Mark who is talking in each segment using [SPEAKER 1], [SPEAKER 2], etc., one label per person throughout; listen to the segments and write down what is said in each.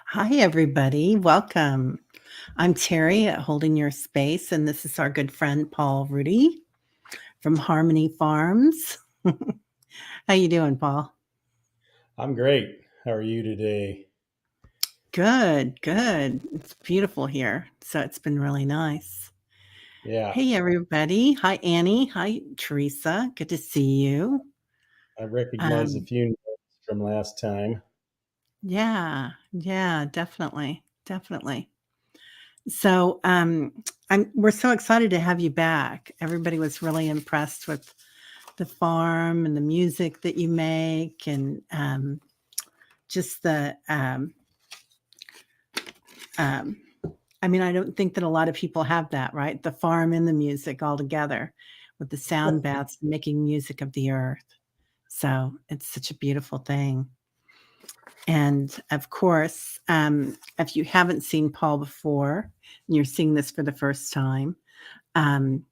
[SPEAKER 1] Hi, everybody. Welcome. I'm Terry at Holding Your Space, and this is our good friend Paul Rudy from Harmony Farms. How you doing, Paul?
[SPEAKER 2] I'm great. How are you today?
[SPEAKER 1] Good, good. It's beautiful here, so it's been really nice.
[SPEAKER 2] Yeah,
[SPEAKER 1] Hey, everybody. Hi, Annie. Hi, Teresa. Good to see you.
[SPEAKER 2] I recognize a
[SPEAKER 1] Um,
[SPEAKER 2] few notes from last time.
[SPEAKER 1] yeah, definitely, definitely. So, we're so excited to have you back. Everybody was really impressed with the farm and the music that you make and just um, I mean, I don't think that a lot of people have that, right? The farm and the music all together with the sound baths making music of the earth. So it's such a beautiful thing. And of course, if you haven't seen Paul before and you're seeing this for the first time, um,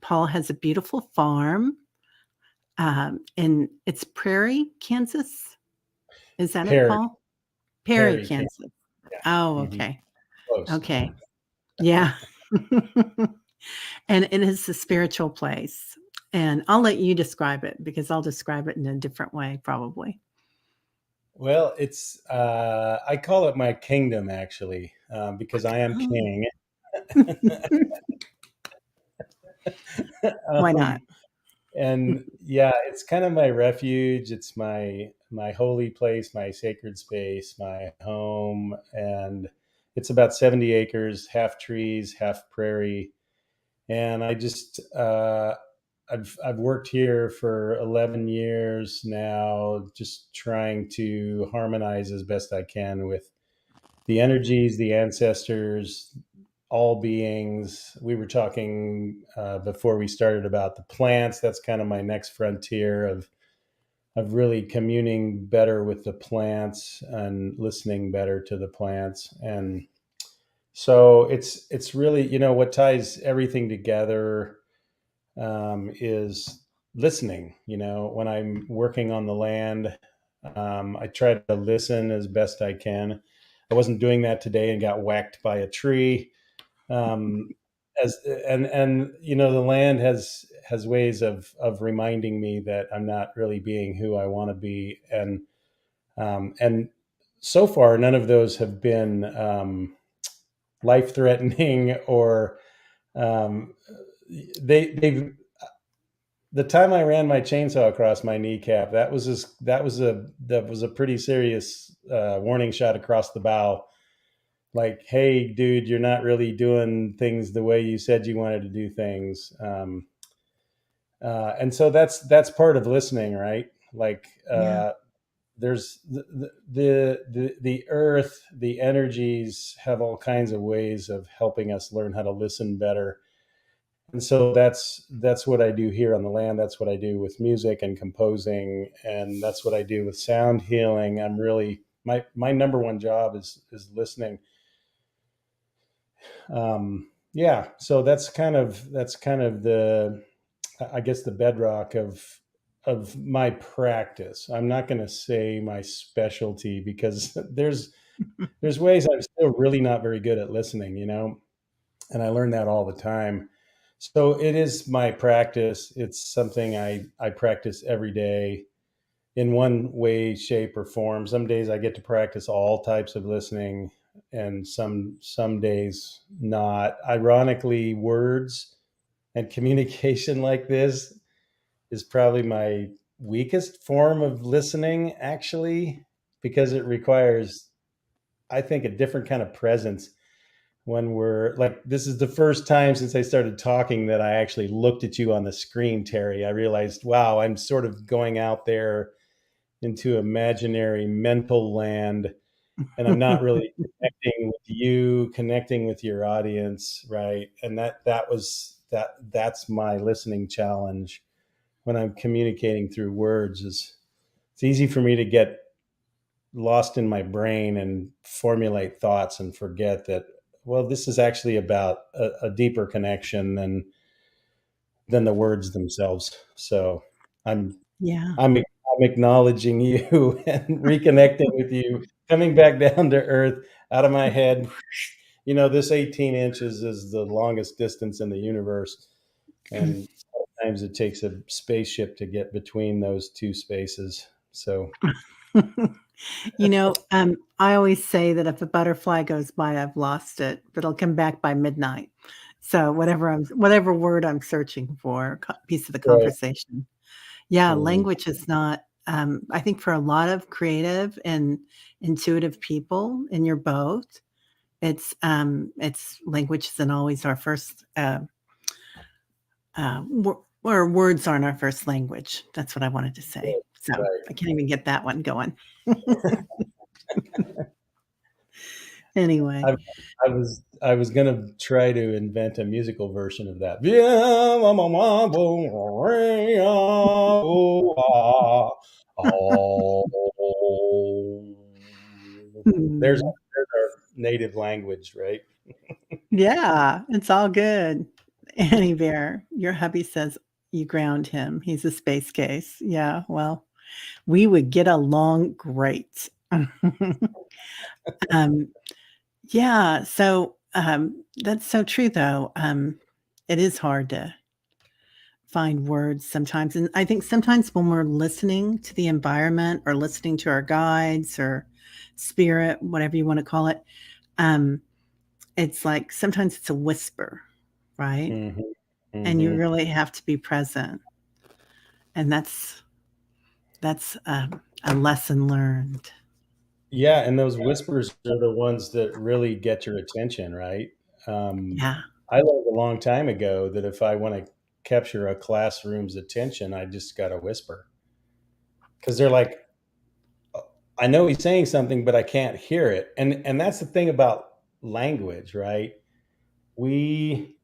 [SPEAKER 1] Paul has a beautiful farm in it's Prairie, Kansas. Is that it,
[SPEAKER 2] Perry,
[SPEAKER 1] Paul? Perry,
[SPEAKER 2] Perry came.
[SPEAKER 1] Kansas. Oh,
[SPEAKER 2] Yeah,
[SPEAKER 1] okay.
[SPEAKER 2] close.
[SPEAKER 1] Okay. Yeah. And it is a spiritual place. And I'll let you describe it because I'll describe it in a different way, probably.
[SPEAKER 2] Well, I call it my kingdom actually, because I am
[SPEAKER 1] Oh.
[SPEAKER 2] king.
[SPEAKER 1] Why not?
[SPEAKER 2] um, and yeah, it's kind of my refuge. It's my holy place, my sacred space, my home, and it's about 70 acres, half trees, half prairie. And I've worked here for 11 years now, just trying to harmonize as best I can with the energies, the ancestors, all beings. We were talking before we started about the plants. That's kind of my next frontier of really communing better with the plants and listening better to the plants. And so it's really, what ties everything together is listening. When I'm working on the land, I try to listen as best I can. I wasn't doing that today and got whacked by a tree. Um, as and the land has ways of reminding me that I'm not really being who I want to be, and so far none of those have been life threatening or um, they've the time I ran my chainsaw across my kneecap, that was a pretty serious warning shot across the bow. Like, hey, dude, you're not really doing things the way you said you wanted to do things. And so that's part of listening, right? Like,
[SPEAKER 1] Yeah.
[SPEAKER 2] there's the earth, the energies have all kinds of ways of helping us learn how to listen better. And so that's what I do here on the land. That's what I do with music and composing, and that's what I do with sound healing. I'm really my number one job is listening. Yeah, so that's kind of the, I guess, the bedrock of my practice. I'm not going to say my specialty because there's ways I'm still really not very good at listening, and I learn that all the time. So it is my practice. It's something I practice every day in one way, shape, or form. Some days I get to practice all types of listening, and some days not. Ironically, words and communication like this is probably my weakest form of listening, actually, because it requires, I think, a different kind of presence. When we're like, this is the first time since I started talking that I actually looked at you on the screen, Terry. I realized, wow, I'm sort of going out there into imaginary mental land, and I'm not really connecting with you, connecting with your audience, right? And that's my listening challenge when I'm communicating through words. Is it's easy for me to get lost in my brain and formulate thoughts and forget that, well, this is actually about a deeper connection than the words themselves. So i'm
[SPEAKER 1] Yeah.
[SPEAKER 2] I'm acknowledging you and reconnecting with you coming back down to earth out of my head. This 18 inches is the longest distance in the universe. And sometimes it takes a spaceship to get between those two spaces. So,
[SPEAKER 1] I always say that if a butterfly goes by, I've lost it, but it'll come back by midnight. So whatever word I'm searching for, piece of the
[SPEAKER 2] right.
[SPEAKER 1] conversation. Yeah,
[SPEAKER 2] Mm,
[SPEAKER 1] language is not, I think for a lot of creative and intuitive people, and you're both, it's language isn't always our first, or words aren't our first language. That's what I wanted to say. So
[SPEAKER 2] right.
[SPEAKER 1] I can't even get that one going. Anyway.
[SPEAKER 2] I, I was gonna try to invent a musical version of that. There's
[SPEAKER 1] Hmm.
[SPEAKER 2] our native language, right?
[SPEAKER 1] Yeah, it's all good. Annie Bear, your hubby says you ground him. He's a space case. Yeah, well, we would get along great. Um, yeah, so, that's so true, though. It is hard to find words sometimes, and I think sometimes when we're listening to the environment or listening to our guides or spirit, whatever you wanna call it, um, it's like sometimes it's a whisper, right?
[SPEAKER 2] Hmm.
[SPEAKER 1] And you
[SPEAKER 2] Hmm.
[SPEAKER 1] really have to be present, and that's a lesson learned.
[SPEAKER 2] Yeah, and those whispers are the ones that really get your attention, right?
[SPEAKER 1] Yeah.
[SPEAKER 2] I learned a long time ago that if I want to capture a classroom's attention, I just got to whisper because they're like, I know he's saying something, but I can't hear it. And that's the thing about language, right? We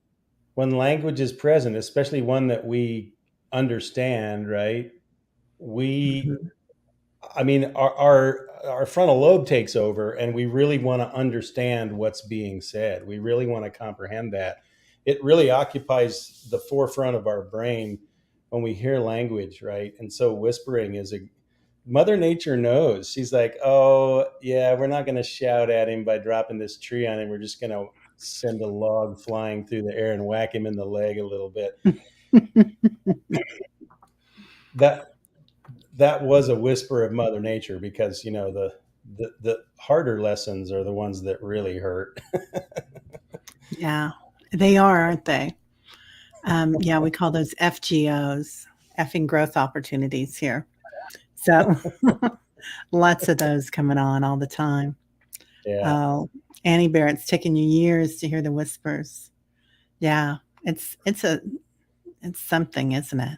[SPEAKER 2] When language is present, especially one that we understand, right? We
[SPEAKER 1] Mhm.
[SPEAKER 2] I mean, our frontal lobe takes over, and we really want to understand what's being said. We really want to comprehend that. It really occupies the forefront of our brain when we hear language, right? And so, whispering is a Mother Nature knows. She's like, "Oh, yeah, we're not going to shout at him by dropping this tree on him. We're just going to send a log flying through the air and whack him in the leg a little bit." That that was a whisper of Mother Nature because the harder lessons are the ones that really hurt.
[SPEAKER 1] Yeah. They are, aren't they? Yeah, we call those FGOs, effing growth opportunities here. So, lots of those coming on all the time.
[SPEAKER 2] Yeah.
[SPEAKER 1] Oh, Annie Bear, it's taken you years to hear the whispers. Yeah, it's something, isn't it?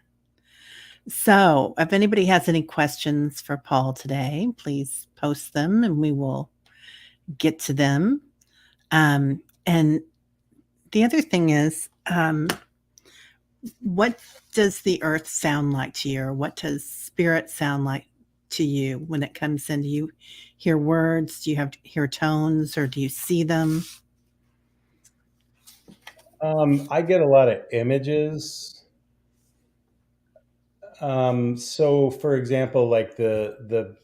[SPEAKER 1] So, if anybody has any questions for Paul today, please post them and we will get to them. And the other thing is, what does the earth sound like to you, or what does spirit sound like to you when it comes in? Do you hear words? Do you have hear tones, or do you see them?
[SPEAKER 2] I get a lot of images. So, for example, like the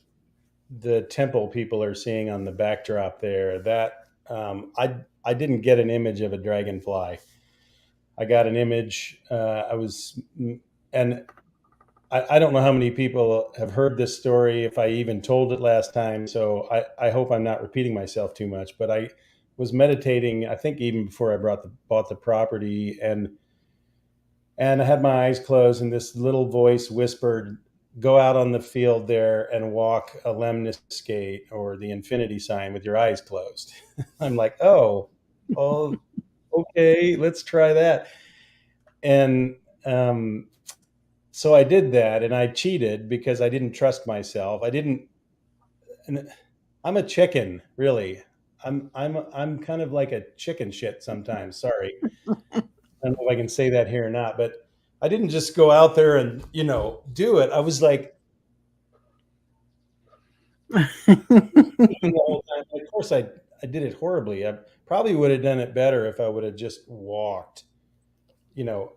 [SPEAKER 2] temple people are seeing on the backdrop there, that I didn't get an image of a dragonfly. I got an image. And I don't know how many people have heard this story, if I even told it last time. So I hope I'm not repeating myself too much. But I was meditating, I think even before I bought the property, and I had my eyes closed, and this little voice whispered, "Go out on the field there and walk a lemniscate or the infinity sign with your eyes closed." I'm like, oh, okay, let's try that. And um, so I did that, and I cheated because I didn't trust myself. I didn't. And I'm a chicken, really. I'm kind of like a chicken shit sometimes. Sorry, I don't know if I can say that here or not, but I didn't just go out there and do it. I was like thinking the whole time. Of course, I did it horribly. I probably would have done it better if I would have just walked, you know,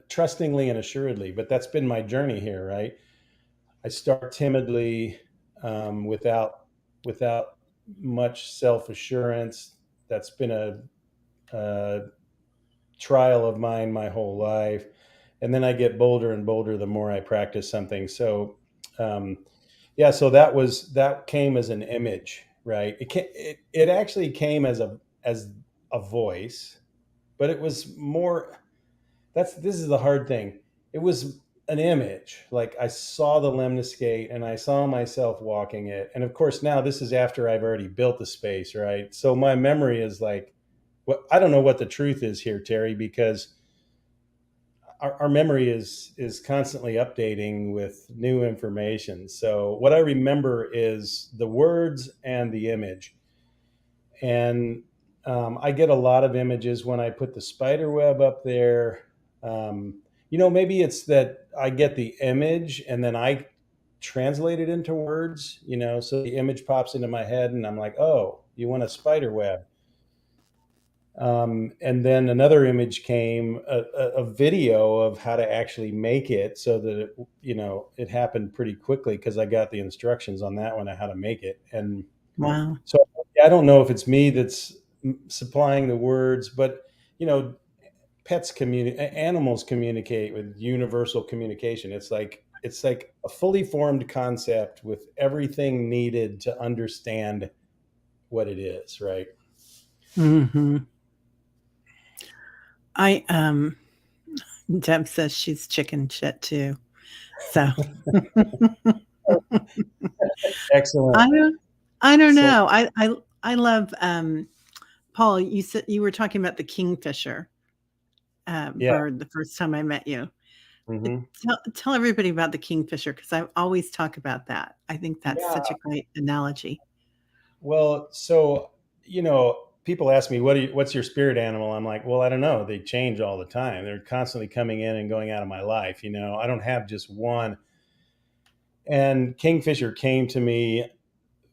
[SPEAKER 2] trustingly and assuredly. But that's been my journey here, right? I start timidly, without without much self assurance. That's been a trial of mine my whole life. And then I get bolder and bolder the more I practice something. So, um, yeah, so that came as an image, right? It actually came as a voice, but it was more. This is the hard thing. It was an image. Like I saw the lemniscate and I saw myself walking it. And of course, now this is after I've already built the space, right? So my memory is like, what I don't know what the truth is here, Terry, because our memory is constantly updating with new information. So what I remember is the words and the image, and I get a lot of images when I put the spider web up there. Maybe it's that I get the image and then I translate it into words. So the image pops into my head, and I'm like, "Oh, you want a spider web?" And then another image came, a video of how to actually make it, so that it happened pretty quickly because I got the instructions on that one on how to make it. And
[SPEAKER 1] Wow.
[SPEAKER 2] so I don't know if it's me that's supplying the words, but you know, animals communicate with universal communication. It's like a fully formed concept with everything needed to understand what it is, right?
[SPEAKER 1] Mhm. I, Deb says she's chicken shit too. So
[SPEAKER 2] Excellent.
[SPEAKER 1] I don't I don't
[SPEAKER 2] So
[SPEAKER 1] know. I love, Paul, you said you were talking about the kingfisher,
[SPEAKER 2] yeah.
[SPEAKER 1] bird the first time I met you.
[SPEAKER 2] Hmm.
[SPEAKER 1] Tell everybody about the kingfisher because I always talk about that. I think that's
[SPEAKER 2] Yeah.
[SPEAKER 1] such a great analogy.
[SPEAKER 2] Well, so people ask me, what's your spirit animal? I'm like, well, I don't know. They change all the time. They're constantly coming in and going out of my life. I don't have just one. And kingfisher came to me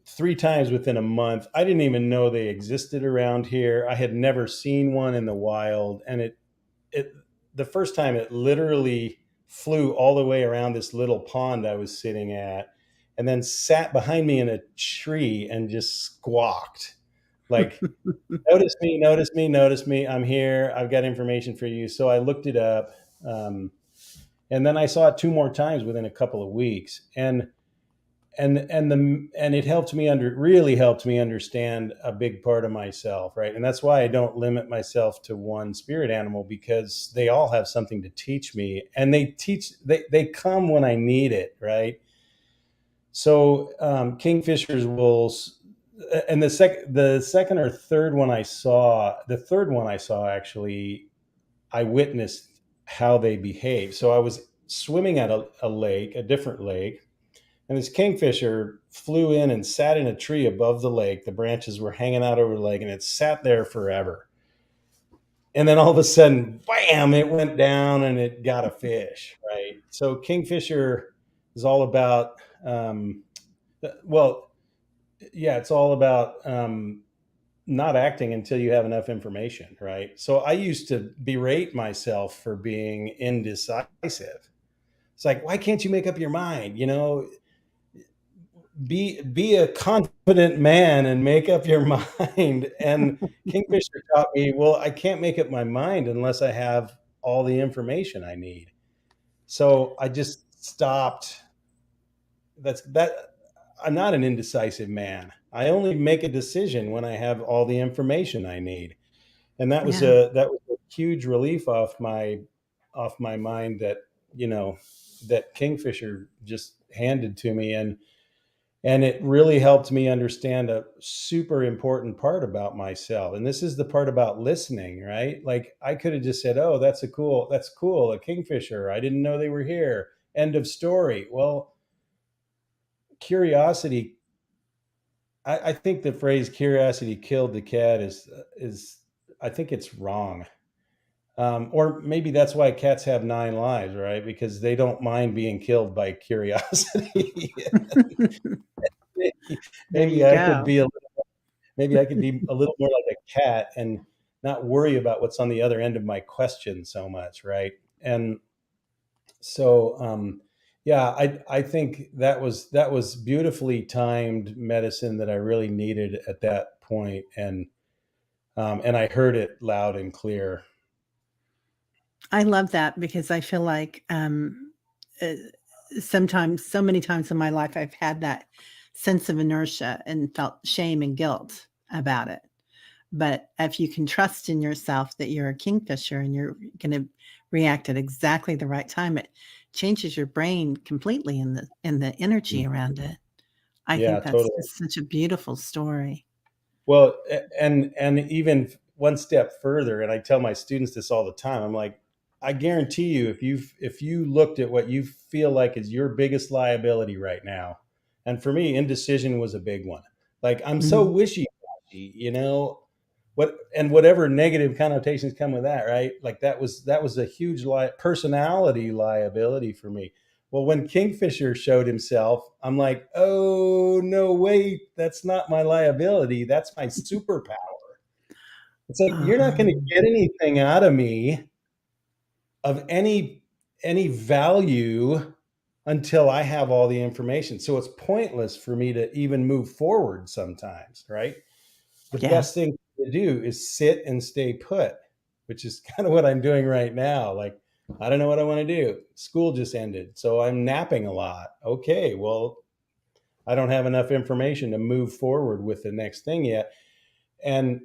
[SPEAKER 2] 3 times within a month. I didn't even know they existed around here. I had never seen one in the wild, and it the first time it literally flew all the way around this little pond I was sitting at, and then sat behind me in a tree and just squawked like, notice me, notice me, notice me, I'm here, I've got information for you. So I looked it up, um, and then I saw it 2 more times within a couple of weeks. And it really helped me understand a big part of myself, right? And that's why I don't limit myself to one spirit animal, because they all have something to teach me, and they come when I need it, right? So kingfishers will, and the third one I saw, actually, I witnessed how they behave. So I was swimming at a lake, a different lake, and this kingfisher flew in and sat in a tree above the lake. The branches were hanging out over the lake, and it sat there forever. And then all of a sudden, bam, it went down and it got a fish, right? So kingfisher is all about, um, well, yeah, it's all about not acting until you have enough information, right? So I used to berate myself for being indecisive. It's like, why can't you make up your mind? Be a confident man and make up your mind. And kingfisher taught me, well, I can't make up my mind unless I have all the information I need. So I just stopped. That I'm not an indecisive man. I only make a decision when I have all the information I need. And
[SPEAKER 1] Yeah.
[SPEAKER 2] that was a huge relief off my mind, you know that kingfisher just handed to me. And it really helped me understand a super important part about myself. And this is the part about listening, right? Like, I could have just said, oh, that's cool, a kingfisher, I didn't know they were here, end of story. Well, curiosity, I think the phrase curiosity killed the cat is I think it's wrong. Or maybe that's why cats have 9 lives, right? Because they don't mind being killed by curiosity. maybe,
[SPEAKER 1] There
[SPEAKER 2] maybe
[SPEAKER 1] you
[SPEAKER 2] I could
[SPEAKER 1] go.
[SPEAKER 2] be a maybe I could be a little more like a cat and not worry about what's on the other end of my question so much, right? And so, Yeah, I think that was beautifully timed medicine that I really needed at that point, and I heard it loud and clear.
[SPEAKER 1] I love that because I feel like, uh, sometimes so many times in my life, I've had that sense of inertia and felt shame and guilt about it. But if you can trust in yourself that you're a kingfisher and you're gonna react at exactly the right time, it changes your brain completely and the energy around it. I
[SPEAKER 2] Yeah,
[SPEAKER 1] think that's
[SPEAKER 2] totally.
[SPEAKER 1] just such a beautiful story.
[SPEAKER 2] Well, and even one step further, and I tell my students this all the time. I'm like, I guarantee you, if you looked at what you feel like is your biggest liability right now, and for me, indecision was a big one. Like I'm so
[SPEAKER 1] Mhm.
[SPEAKER 2] wishy washy, whatever negative connotations come with that, right? Like that was a huge personality liability for me. Well, when Kingfisher showed himself, I'm like, oh, no, wait, that's not my liability. That's my superpower. It's like, you're not going to
[SPEAKER 1] Um,
[SPEAKER 2] get anything out of me of any value until I have all the information. So it's pointless for me to even move forward sometimes, right? The
[SPEAKER 1] yeah,
[SPEAKER 2] best thing to do is sit and stay put, which is kind of what I'm doing right now. Like, I don't know what I want to do. School just ended, so I'm napping a lot. Okay, well, I don't have enough information to move forward with the next thing yet. And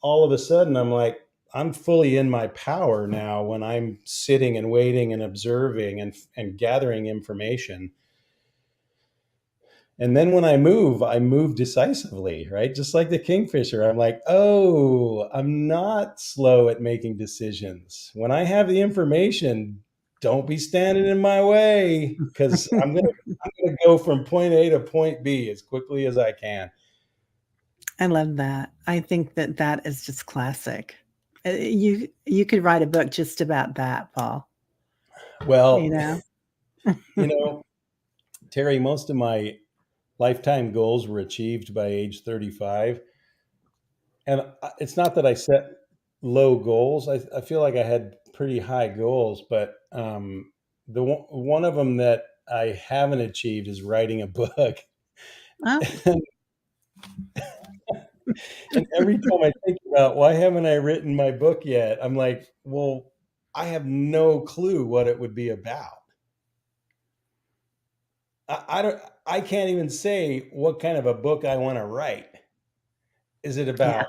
[SPEAKER 2] all of a sudden I'm like, I'm fully in my power now when I'm sitting and waiting and observing and gathering information. And then when I move decisively, right? Just like the kingfisher. I'm like, oh, I'm not slow at making decisions. When I have the information, don't be standing in my way because I'm gonna go from point A to point B as quickly as I can.
[SPEAKER 1] I love that. I think that that is just classic. You could write a book just about that, Paul, you
[SPEAKER 2] Well,
[SPEAKER 1] know?
[SPEAKER 2] you know, Terry, most of my lifetime goals were achieved by age 35. And it's not that I set low goals. I feel like I had pretty high goals, but one of them that I haven't achieved is writing a book.
[SPEAKER 1] Oh,
[SPEAKER 2] And every time I think about why haven't I written my book yet, I'm like, well, I have no clue what it would be about. I don't. I can't even say what kind of a book I want to write. Is it
[SPEAKER 1] yeah,
[SPEAKER 2] about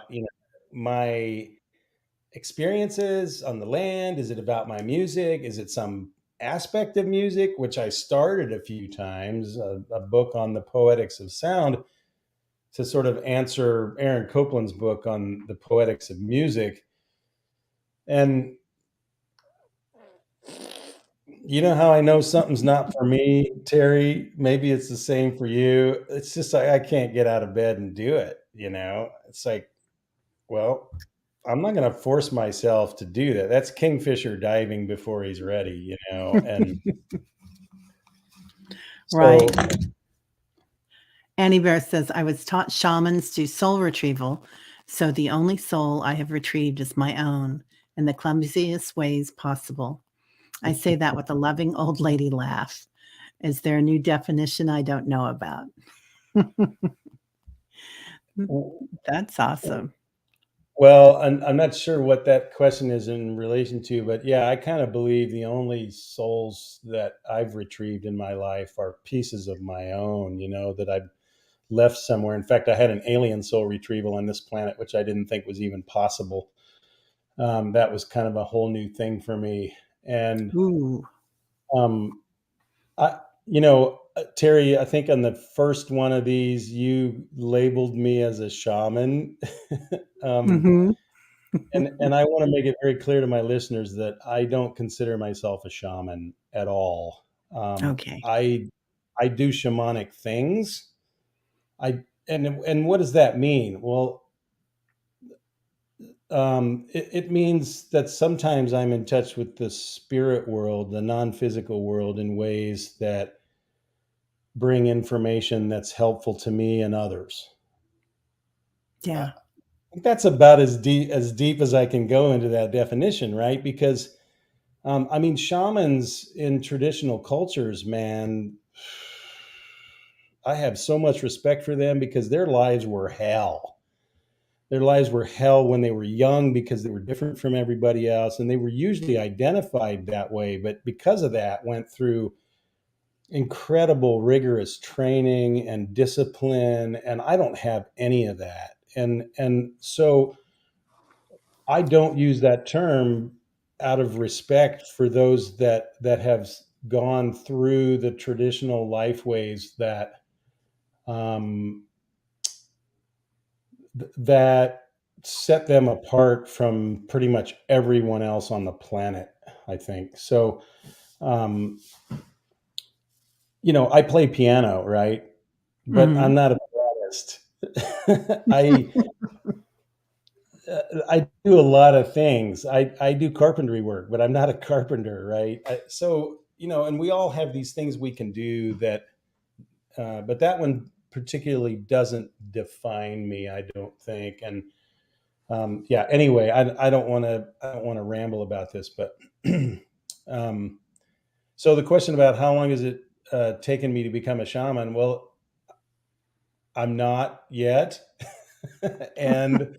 [SPEAKER 2] my experiences on the land? Is it about my music? Is it some aspect of music, which I started a few times, a book on the poetics of sound to sort of answer Aaron Copland's book on the poetics of music. And you know how I know something's not for me, Terry? Maybe it's the same for you. It's just like I can't get out of bed and do it. It's like, well, I'm not going to force myself to do that. That's Kingfisher diving before he's ready. And
[SPEAKER 1] right.
[SPEAKER 2] so,
[SPEAKER 1] Annie Bear says, "I was taught shamans do soul retrieval, so the only soul I have retrieved is my own in the clumsiest ways possible. I say that with a loving old lady laugh. Is there a new definition I don't know about?" That's awesome.
[SPEAKER 2] well, I'm not sure what that question is in relation to, but yeah, I kind of believe the only souls that I've retrieved in my life are pieces of my own, that I've left somewhere. In fact, I had an alien soul retrieval on this planet, which I didn't think was even possible. That was kind of a whole new thing for me. And
[SPEAKER 1] Ooh.
[SPEAKER 2] um, Terry, I think on the first one of these, you labeled me as a shaman. um,
[SPEAKER 1] Mhm.
[SPEAKER 2] and I want to make it very clear to my listeners that I don't consider myself a shaman at all.
[SPEAKER 1] Okay.
[SPEAKER 2] I do shamanic things. And what does that mean? Well, it means that sometimes I'm in touch with the spirit world, the non-physical world, in ways that bring information that's helpful to me and others. I
[SPEAKER 1] Yeah.
[SPEAKER 2] think that's about as deep as I can go into that definition, right? Because I mean, shamans in traditional cultures, man, I have so much respect for them because their lives were hell. Their lives were hell when they were young because they were different from everybody else, and they were usually identified that way. But because of that, went through incredible rigorous training and discipline, and I don't have any of that. And so I don't use that term out of respect for those that have gone through the traditional life ways um, that set them apart from pretty much everyone else on the planet. I think so. Um, I play piano, right? But I'm
[SPEAKER 1] Mhm.
[SPEAKER 2] not a pianist. I I do a lot of things. I do carpentry work, but I'm not a carpenter, right? So and we all have these things we can do that, but that one particularly doesn't define me. I don't think. And yeah. Anyway, I don't want to ramble about this, but um, so the question about how long has it taken me to become a shaman? Well, I'm not yet, and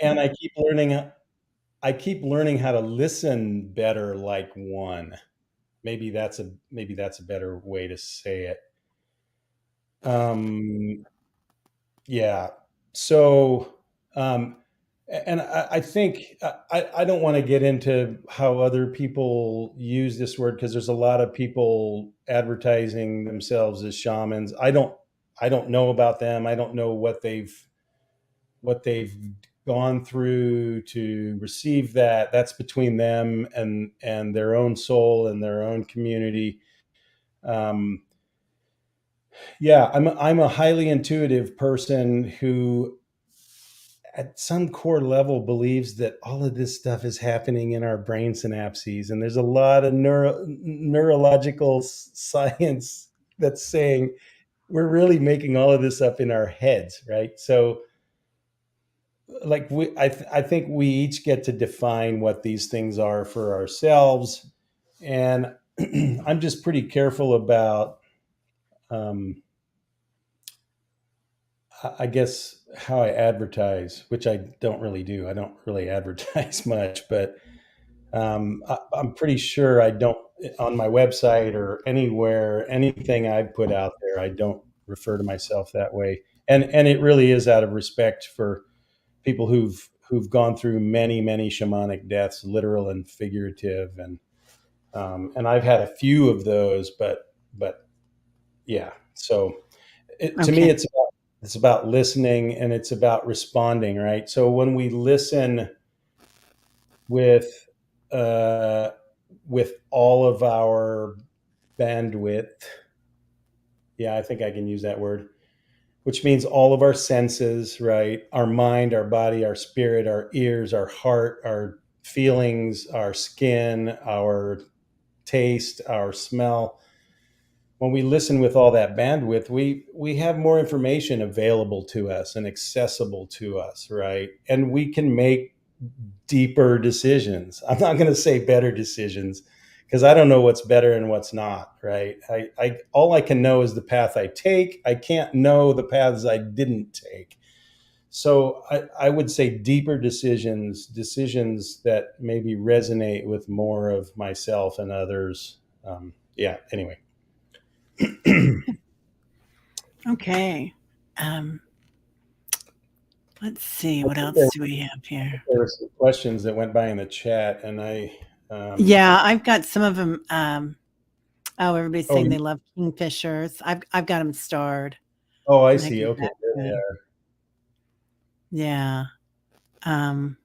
[SPEAKER 2] I keep learning. I keep learning how to listen better like one. Maybe that's a better way to say it. Um, yeah. So, um, and I think I don't want to get into how other people use this word because there's a lot of people advertising themselves as shamans. I don't know about them. I don't know what they've gone through to receive that. That's between them and their own soul and their own community. um, yeah, I'm a highly intuitive person who at some core level believes that all of this stuff is happening in our brain synapses, and there's a lot of neurological science that's saying we're really making all of this up in our heads, right? So like I think we each get to define what these things are for ourselves, and I'm just pretty careful about um, I guess how I advertise, which I don't really do. I don't really advertise much, but I'm pretty sure I don't on my website or anywhere anything I put out there. I don't refer to myself that way, and it really is out of respect for people who've gone through many shamanic deaths, literal and figurative, and I've had a few of those, but yeah. So to me,
[SPEAKER 1] Okay.
[SPEAKER 2] it's about listening and it's about responding, right? So when we listen with uh, with all of our bandwidth, yeah, I think I can use that word, which means all of our senses, right? Our mind, our body, our spirit, our ears, our heart, our feelings, our skin, our taste, our smell. When we listen with all that bandwidth, we have more information available to us and accessible to us, right? And we can make deeper decisions. I'm not going to say better decisions because I don't know what's better and what's not, right? I all I can know is the path I take. I can't know the paths I didn't take. So I would say deeper decisions that maybe resonate with more of myself and others. Yeah. Anyway,
[SPEAKER 1] Okay. Um, let's see,
[SPEAKER 2] I
[SPEAKER 1] what
[SPEAKER 2] think there,
[SPEAKER 1] else do we have here?
[SPEAKER 2] there were some questions that went by in the chat, and I.
[SPEAKER 1] Yeah, I've got some of them. Oh, everybody's
[SPEAKER 2] Oh,
[SPEAKER 1] saying they love kingfishers. I've got them starred,
[SPEAKER 2] oh, I
[SPEAKER 1] and I
[SPEAKER 2] see.
[SPEAKER 1] can
[SPEAKER 2] Okay, there they
[SPEAKER 1] imagine. Yeah. Um,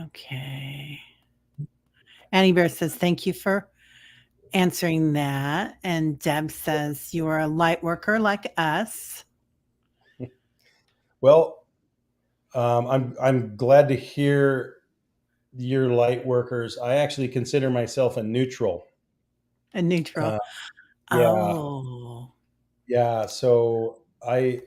[SPEAKER 1] okay. Annie Bear says, "Thank you for answering that." And Deb says, "You are a light worker like us."
[SPEAKER 2] are. Well, I'm glad to hear your light workers. I actually consider myself a neutral.
[SPEAKER 1] A neutral.
[SPEAKER 2] Uh, yeah,
[SPEAKER 1] Oh.
[SPEAKER 2] yeah. So I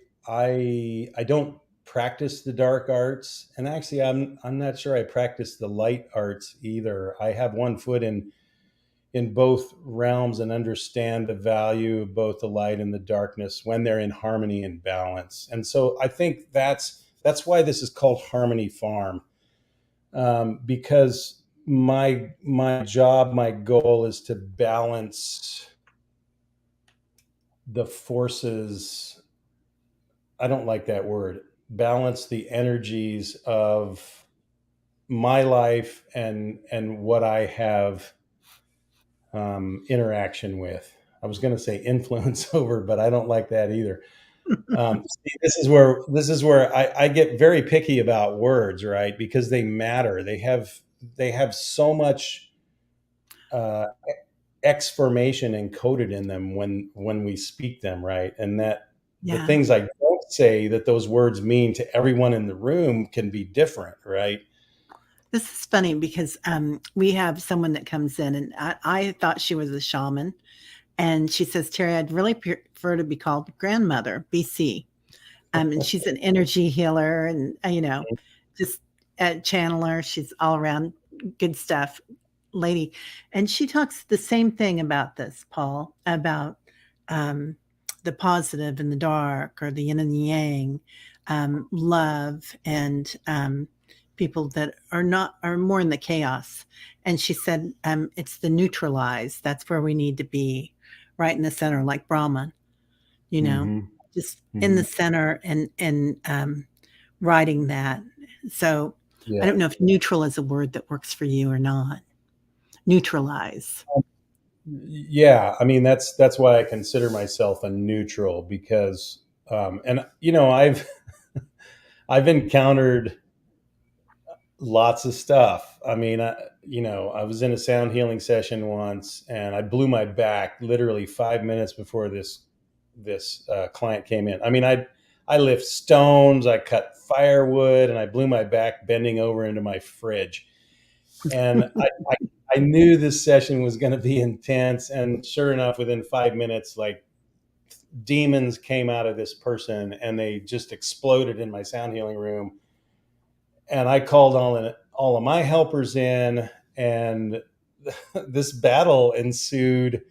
[SPEAKER 2] don't practice the dark arts, and actually, I'm not sure I practice the light arts either. I have one foot in both realms and understand the value of both the light and the darkness when they're in harmony and balance. And so I think that's why this is called Harmony Farm, because my job, my goal is to balance the forces. I don't like that word. Balance the energies of my life and what I have interaction with. I was going to say influence over, but I don't like that either. See, this is where I get very picky about words, right? Because they matter. They have so much uh, exformation encoded in them when we speak them, right? And that the
[SPEAKER 1] Yeah.
[SPEAKER 2] things I don't say that those words mean to everyone in the room can be different, right?
[SPEAKER 1] This is funny because we have someone that comes in, and I thought she was a shaman. And she says, Terry, I'd really prefer to be called grandmother, BC. And she's an energy healer and, just a channeler. She's all around good stuff lady. And she talks the same thing about this, Paul, about um, the positive and the dark, or the yin and the yang, love, and people that are more in the chaos. And she said, it's the neutralized. That's where we need to be, right in the center, like Brahman, you know,
[SPEAKER 2] Hmm.
[SPEAKER 1] just in
[SPEAKER 2] Hmm.
[SPEAKER 1] the center, and riding that. So I
[SPEAKER 2] Yeah.
[SPEAKER 1] don't know if neutral is a word that works for you or not. Neutralize.
[SPEAKER 2] Yeah, I mean that's why I consider myself a neutral, because and I've encountered lots of stuff. I mean, I was in a sound healing session once, and I blew my back literally 5 minutes before this client came in. I mean, I lift stones, I cut firewood, and I blew my back bending over into my fridge. And I knew this session was going to be intense, and sure enough, within 5 minutes, like demons came out of this person, and they just exploded in my sound healing room. And I called all of my helpers in, and this battle ensued,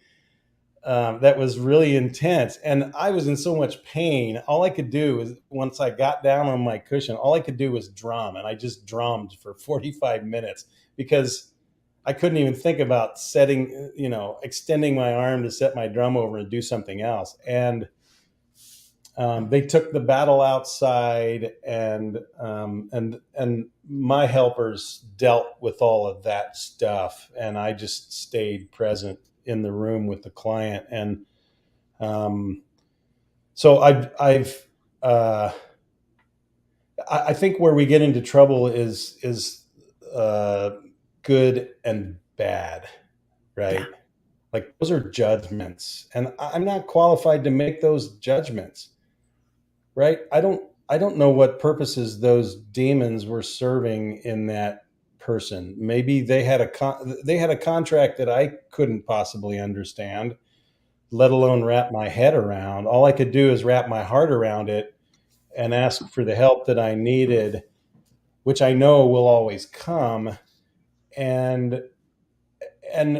[SPEAKER 2] that was really intense. And I was in so much pain. All I could do is, once I got down on my cushion, all I could do was drum. And I just drummed for 45 minutes because I couldn't even think about extending my arm to set my drum over and do something else. And they took the battle outside, and my helpers dealt with all of that stuff, and I just stayed present in the room with the client. And um, so uh, I think where we get into trouble is uh, good and bad,
[SPEAKER 1] Yeah.
[SPEAKER 2] right? Like, those are judgments, and I'm not qualified to make those judgments, right? I don't know what purposes those demons were serving in that person. Maybe they had a contract that I couldn't possibly understand, let alone wrap my head around. All I could do is wrap my heart around it and ask for the help that I needed, which I know will always come. And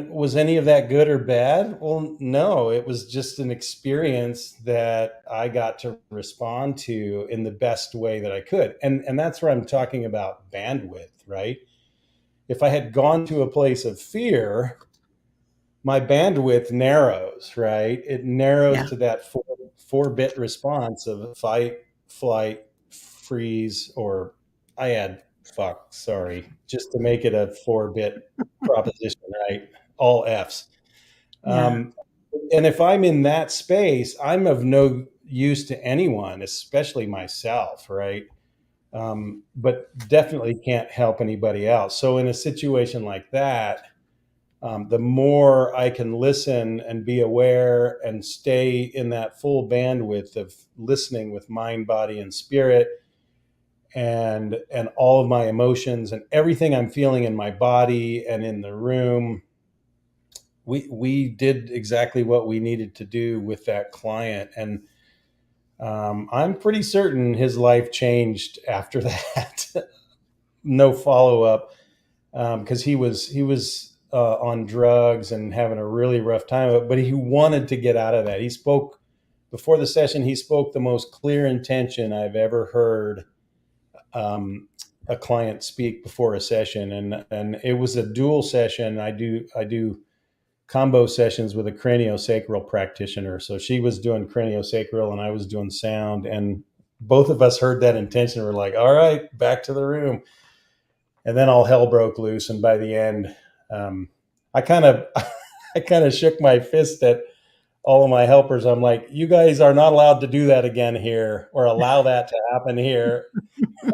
[SPEAKER 2] was any of that good or bad? Well, no, it was just an experience that I got to respond to in the best way that I could. And that's where I'm talking about bandwidth, right? If I had gone to a place of fear, my bandwidth narrows, right? It narrows
[SPEAKER 1] Yeah.
[SPEAKER 2] to that four bit response of fight, flight, freeze, or I add fuck, sorry, just to make it a 4-bit proposition, right? All F's.
[SPEAKER 1] Yeah.
[SPEAKER 2] Um, and if I'm in that space, I'm of no use to anyone, especially myself, right? But definitely can't help anybody else. So in a situation like that, the more I can listen and be aware and stay in that full bandwidth of listening with mind, body, and spirit, and all of my emotions and everything I'm feeling in my body and in the room, we did exactly what we needed to do with that client. And I'm pretty certain his life changed after that. No follow up, because he was on drugs and having a really rough time. But he wanted to get out of that. He spoke before the session. He spoke the most clear intention I've ever heard a client speak before a session, and it was a dual session. I do combo sessions with a craniosacral practitioner. So she was doing craniosacral and I was doing sound, and both of us heard that intention. We're like, all right, back to the room. And then all hell broke loose. And by the end, I kind of, I kind of shook my fist at all of my helpers. I'm like, you guys are not allowed to do that again here or allow that to happen here. I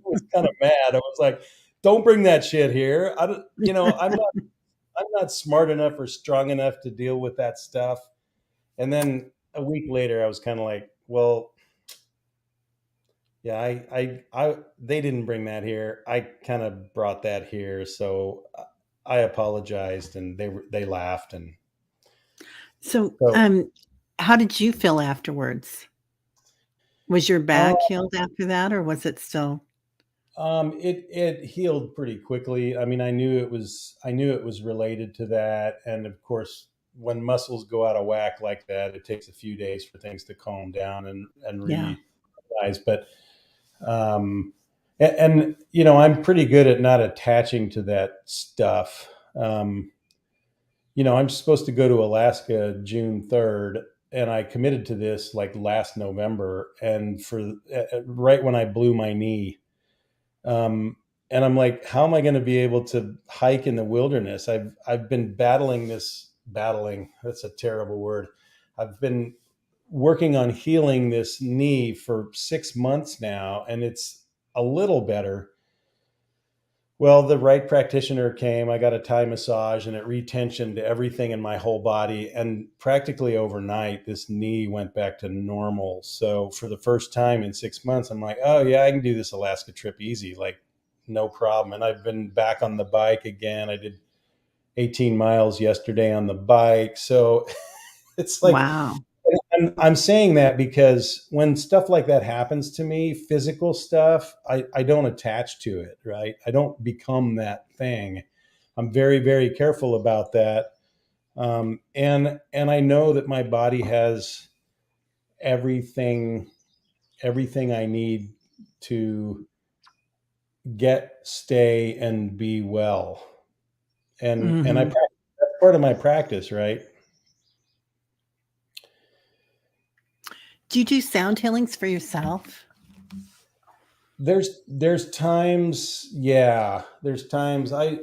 [SPEAKER 2] was kind of mad. I was like, don't bring that shit here. I don't, I'm not smart enough or strong enough to deal with that stuff. And then a week later, I was kind of like, well, yeah, they didn't bring that here. I kind of brought that here. So I apologized, and they laughed. And
[SPEAKER 1] So,
[SPEAKER 2] so,
[SPEAKER 1] how did you feel afterwards? Was your
[SPEAKER 2] uh,
[SPEAKER 1] back healed after that, or was it still?
[SPEAKER 2] it healed pretty quickly. I mean, I knew it was related to that. And of course, when muscles go out of whack like that, it takes a few days for things to calm down and
[SPEAKER 1] Yeah.
[SPEAKER 2] realize. But um, I'm pretty good at not attaching to that stuff. I'm supposed to go to Alaska June 3rd, and I committed to this like last November, and for right when I blew my knee, um, and I'm like, how am I going to be able to hike in the wilderness? I've been battling. That's a terrible word. I've been working on healing this knee for 6 months now, and it's a little better. Well, the right practitioner came. I got a Thai massage, and it retensioned everything in my whole body. And practically overnight, this knee went back to normal. So for the first time in 6 months, I'm like, oh yeah, I can do this Alaska trip easy, like no problem. And I've been back on the bike again. I did 18 miles yesterday on the bike. So it's like,
[SPEAKER 1] Wow.
[SPEAKER 2] I'm saying that because when stuff like that happens to me, physical stuff, I don't attach to it, right? I don't become that thing. I'm very, very careful about that. And I know that my body has everything, everything I need to stay, and be well. And I
[SPEAKER 1] Mhm.
[SPEAKER 2] practice, that's part of my practice, right?
[SPEAKER 1] Do you do sound healings for yourself?
[SPEAKER 2] There's times, yeah, there's times I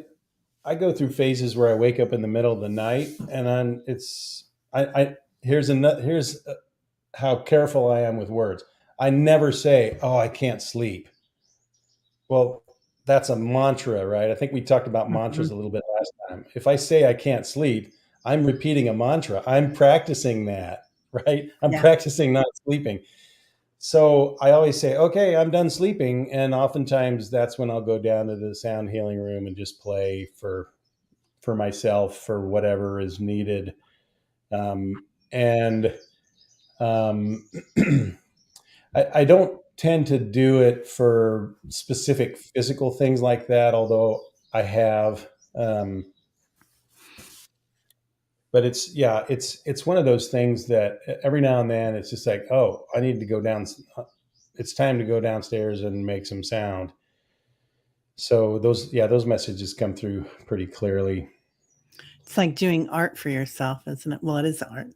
[SPEAKER 2] go through phases where I wake up in the middle of the night, and I here's how careful I am with words. I never say, "Oh, I can't sleep." Well, that's a mantra, right? I think we talked about mantras
[SPEAKER 1] Mhm.
[SPEAKER 2] a little bit last time. If I say I can't sleep, I'm repeating a mantra. I'm practicing that, right? I'm
[SPEAKER 1] Yeah.
[SPEAKER 2] practicing not sleeping. So I always say, okay, I'm done sleeping. And oftentimes that's when I'll go down to the sound healing room and just play for myself for whatever is needed. And um, I don't tend to do it for specific physical things like that, although I have. Um, but it's one of those things that every now and then it's just like, oh, I need to go down. It's time to go downstairs and make some sound. So those messages come through pretty clearly.
[SPEAKER 1] It's like doing art for yourself, isn't it? Well, it is art.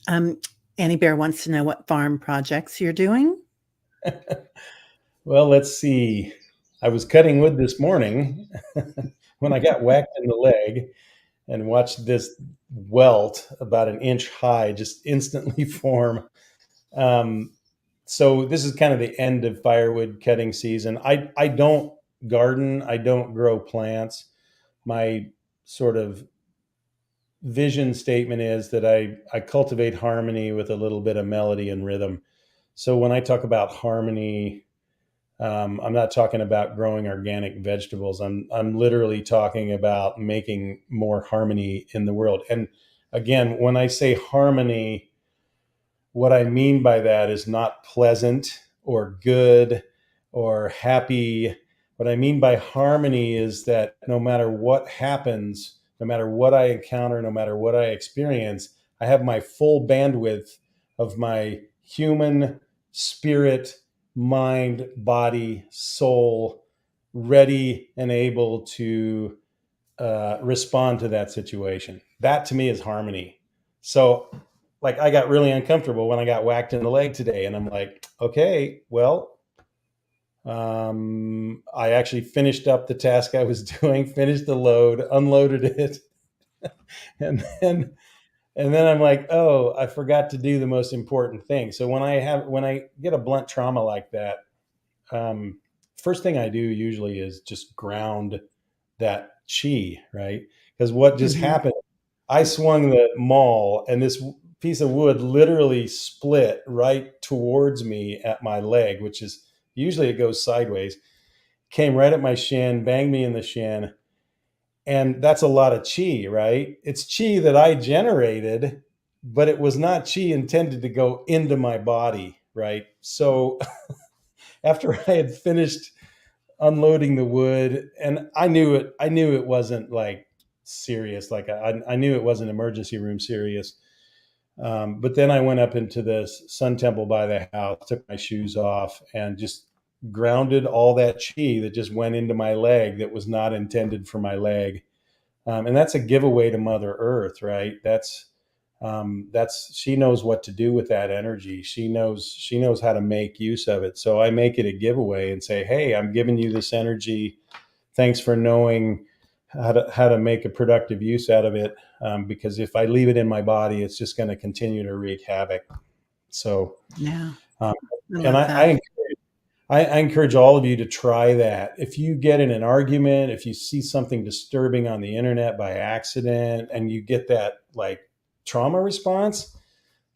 [SPEAKER 1] Um, Annie Bear wants to know what farm projects you're doing.
[SPEAKER 2] Well, let's see. I was cutting wood this morning when I got whacked in the leg and watched this welt about an inch high just instantly form. Um, so this is kind of the end of firewood cutting season. I don't garden. I don't grow plants. My sort of vision statement is that I cultivate harmony with a little bit of melody and rhythm. So when I talk about harmony, I'm not talking about growing organic vegetables. I'm literally talking about making more harmony in the world. And again, when I say harmony, what I mean by that is not pleasant or good or happy. What I mean by harmony is that no matter what happens, no matter what I encounter, no matter what I experience, I have my full bandwidth of my human spirit, mind, body, soul ready and able to respond to that situation. That to me is harmony. So, like, I got really uncomfortable when I got whacked in the leg today, and I'm like, okay, well, I actually finished up the task I was doing, finished the load, unloaded it, and then I'm like, oh, I forgot to do the most important thing. So when I get a blunt trauma like that, um, first thing I do usually is just ground that chi, right? Because what just
[SPEAKER 1] Mhm.
[SPEAKER 2] happened, I swung the maul and this piece of wood literally split right towards me at my leg, which is usually it goes sideways, came right at my shin, banged me in the shin. And that's a lot of chi, right? It's chi that I generated, but it was not chi intended to go into my body, right? So after I had finished unloading the wood, and I knew it wasn't like serious, like I knew it wasn't emergency room serious. But then I went up into the sun temple by the house, took my shoes off, and just grounded all that chi that just went into my leg that was not intended for my leg. And that's a giveaway to Mother Earth, right? That's she knows what to do with that energy. She knows how to make use of it. So I make it a giveaway and say, hey, I'm giving you this energy. Thanks for knowing how to make a productive use out of it. Because if I leave it in my body, it's just going to continue to wreak havoc. So,
[SPEAKER 1] Yeah,
[SPEAKER 2] um,
[SPEAKER 1] I
[SPEAKER 2] and
[SPEAKER 1] love that.
[SPEAKER 2] I encourage all of you to try that. If you get in an argument, if you see something disturbing on the internet by accident and you get that like trauma response,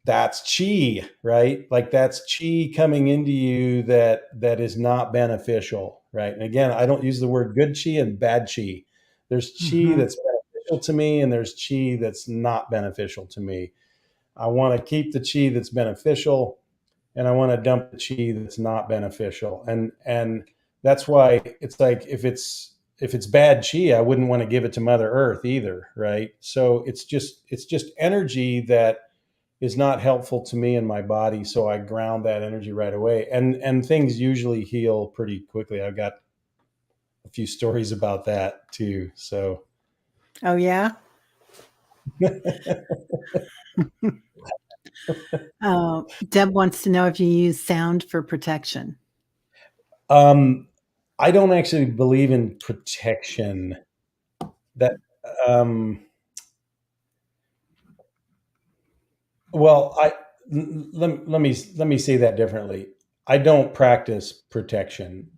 [SPEAKER 2] that's chi, right? Like that's chi coming into you that is not beneficial, right? And again, I don't use the word good chi and bad chi. There's chi
[SPEAKER 1] Mhm.
[SPEAKER 2] that's beneficial to me and there's chi that's not beneficial to me. I want to keep the chi that's beneficial and I want to dump the chi that's not beneficial. And that's why it's like if it's bad chi, I wouldn't want to give it to Mother Earth either, right? So it's just energy that is not helpful to me in my body, so I ground that energy right away. And things usually heal pretty quickly. I've got a few stories about that too. So
[SPEAKER 1] Oh, yeah? Deb wants to know if you use sound for protection.
[SPEAKER 2] um I don't actually believe in protection. That um Well, let me say that differently. I don't practice protection.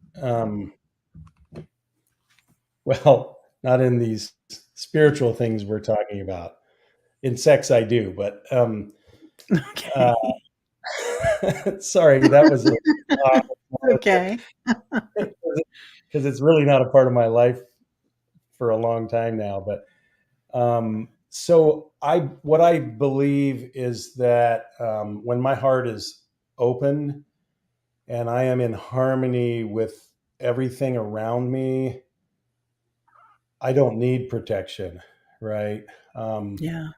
[SPEAKER 2] Well, not in these spiritual things we're talking about. In sex, I do, but uh,
[SPEAKER 1] Okay.
[SPEAKER 2] sorry, that was a
[SPEAKER 1] Okay.
[SPEAKER 2] because it's really not a part of my life for a long time now. But so I what I believe is that when my heart is open and I am in harmony with everything around me, I don't need protection, right? Um,
[SPEAKER 1] Yeah.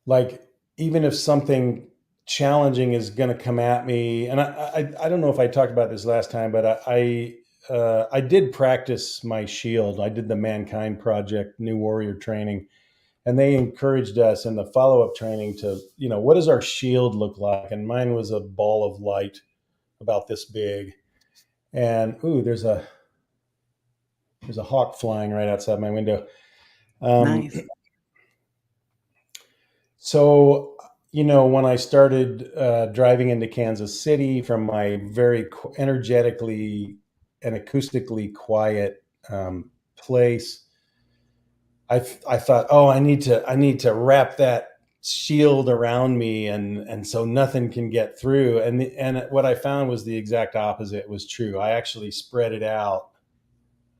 [SPEAKER 2] like even if something challenging is going to come at me, and I don't know if I talked about this last time, but I did practice my shield. I did the Mankind Project New Warrior training, and they encouraged us in the follow up training to, what does our shield look like? And mine was a ball of light about this big. And ooh, there's a hawk flying right outside my window. Um,
[SPEAKER 1] Nice.
[SPEAKER 2] so, when I started driving into Kansas City from my very energetically and acoustically quiet place, I thought, oh, I need to wrap that shield around me, and so nothing can get through. And what I found was the exact opposite was true. I actually spread it out.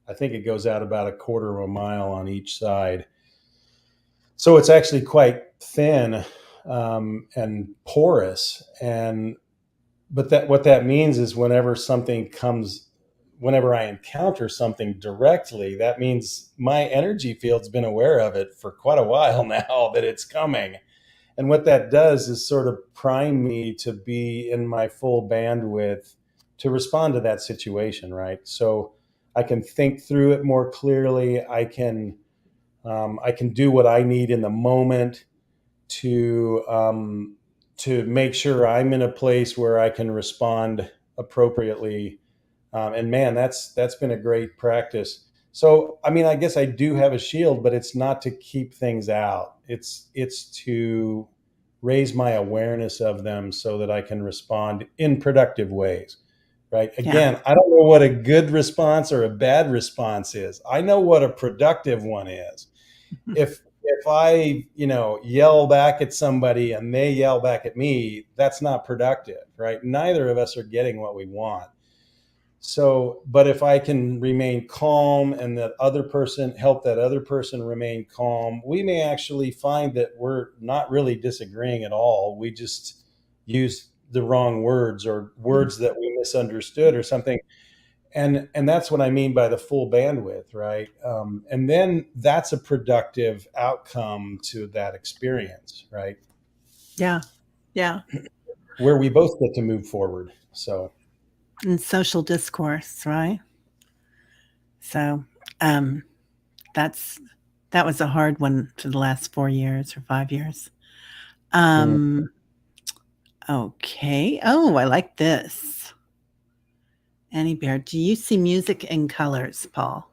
[SPEAKER 2] I think it goes out about a quarter of a mile on each side, so it's actually quite thin. and porous. And but that what that means is whenever I encounter something directly, that means my energy field's been aware of it for quite a while now that it's coming. And what that does is sort of prime me to be in my full bandwidth to respond to that situation, right? So I can think through it more clearly. I can do what I need in the moment to make sure I'm in a place where I can respond appropriately. And man, that's been a great practice. So, I mean, I guess I do have a shield, but it's not to keep things out. It's to raise my awareness of them so that I can respond in productive ways. Right.
[SPEAKER 1] Yeah.
[SPEAKER 2] Again, I don't know what a good response or a bad response is. I know what a productive one is. If I, yell back at somebody and they yell back at me, that's not productive, right? Neither of us are getting what we want. So, but if I can remain calm and help that other person remain calm, we may actually find that we're not really disagreeing at all. We just use the wrong words or words that we misunderstood or something. And that's what I mean by the full bandwidth, right? And then that's a productive outcome to that experience, right?
[SPEAKER 1] Yeah. Yeah.
[SPEAKER 2] Where we both get to move forward. So
[SPEAKER 1] And social discourse, right? So, um, that's that was a hard one for the last 4 years or 5 years.
[SPEAKER 2] mm,
[SPEAKER 1] Um, okay. Oh, I like this. Annie Bear, do you see music in colors, Paul?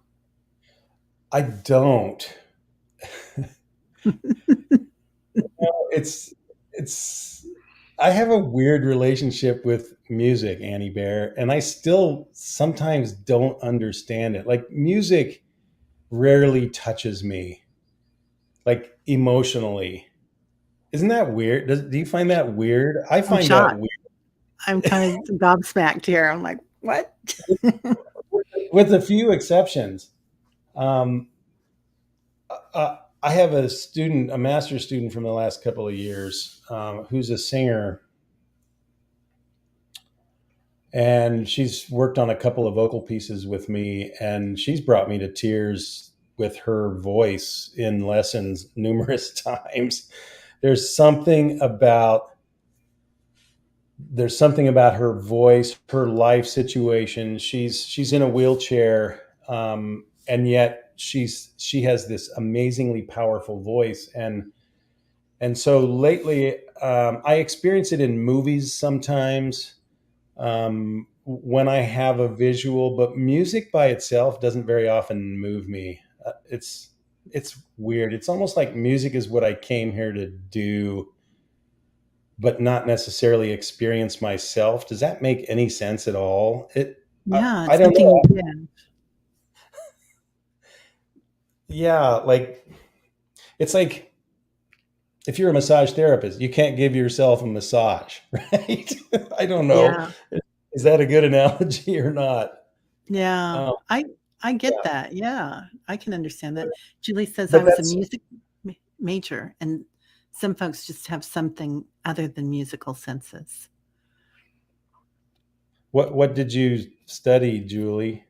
[SPEAKER 2] I don't. It's it's I have a weird relationship with music, Annie Bear, and I still sometimes don't understand it. Like music rarely touches me, like emotionally. Isn't that weird? Do you find that weird? I
[SPEAKER 1] I'm
[SPEAKER 2] find that
[SPEAKER 1] shocked.
[SPEAKER 2] weird.
[SPEAKER 1] I'm kind of gobsmacked here. I'm like, "What?"
[SPEAKER 2] With a few exceptions. Um, I have a master's student from the last couple of years, who's a singer, and she's worked on a couple of vocal pieces with me, and she's brought me to tears with her voice in lessons numerous times. There's something about her voice, her life situation. She's in a wheelchair, and yet she has this amazingly powerful voice. And so lately, I experience it in movies sometimes, when I have a visual, but music by itself doesn't very often move me. It's weird. It's almost like music is what I came here to do, but not necessarily experience myself. Does that make any sense at all?
[SPEAKER 1] Yeah,
[SPEAKER 2] I
[SPEAKER 1] it's
[SPEAKER 2] don't
[SPEAKER 1] something
[SPEAKER 2] know.
[SPEAKER 1] you did.
[SPEAKER 2] Yeah, like it's like if you're a massage therapist, you can't give yourself a massage, right? I don't know.
[SPEAKER 1] Yeah.
[SPEAKER 2] Is that a good analogy or not?
[SPEAKER 1] Yeah.
[SPEAKER 2] Um,
[SPEAKER 1] I get
[SPEAKER 2] yeah,
[SPEAKER 1] that. Yeah. I can understand that. Julie says I
[SPEAKER 2] but
[SPEAKER 1] was a
[SPEAKER 2] that's
[SPEAKER 1] music major, and some folks just have something other than musical senses.
[SPEAKER 2] what did you study, Julie?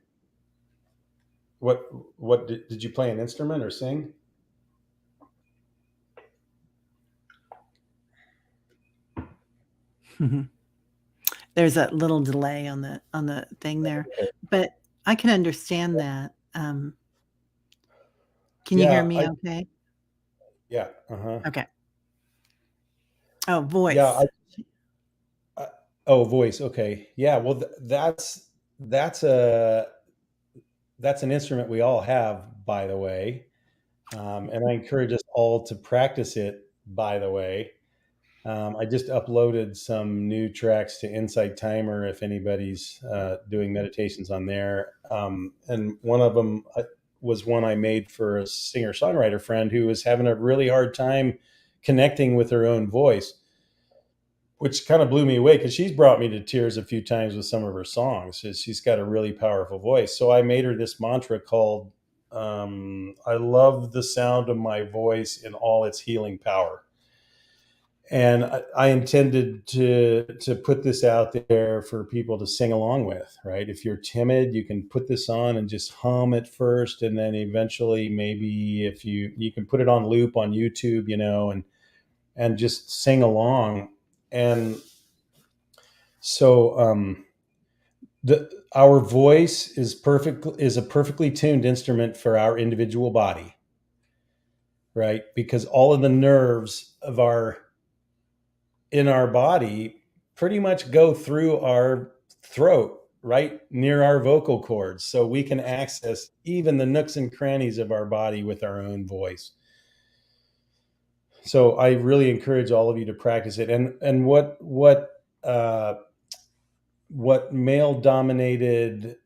[SPEAKER 2] What did you play an instrument or sing?
[SPEAKER 1] There's a little delay on the thing there,
[SPEAKER 2] Okay.
[SPEAKER 1] but I can understand that. Can you hear
[SPEAKER 2] Yeah,
[SPEAKER 1] me okay?
[SPEAKER 2] yeah, uh-huh.
[SPEAKER 1] Okay. Oh,
[SPEAKER 2] Yeah,
[SPEAKER 1] voice.
[SPEAKER 2] I oh, voice, okay. Yeah, well that's a that's an instrument we all have, by the way. And I encourage us all to practice it, by the way. I just uploaded some new tracks to Insight Timer if anybody's doing meditations on there. And one of them was one I made for a singer songwriter friend who was having a really hard time connecting with her own voice, which kind of blew me away because she's brought me to tears a few times with some of her songs. She's got a really powerful voice. So I made her this mantra called, I love the sound of my voice in all its healing power. and I intended to put this out there for people to sing along with. Right? If you're timid, you can put this on and just hum at first, and then eventually, maybe if you can put it on loop on YouTube, and just sing along. And so the our voice is a perfectly tuned instrument for our individual body, right? Because all of the nerves of our in our body pretty much go through our throat, right near our vocal cords, so we can access even the nooks and crannies of our body with our own voice. So I really encourage all of you to practice it. And what male dominated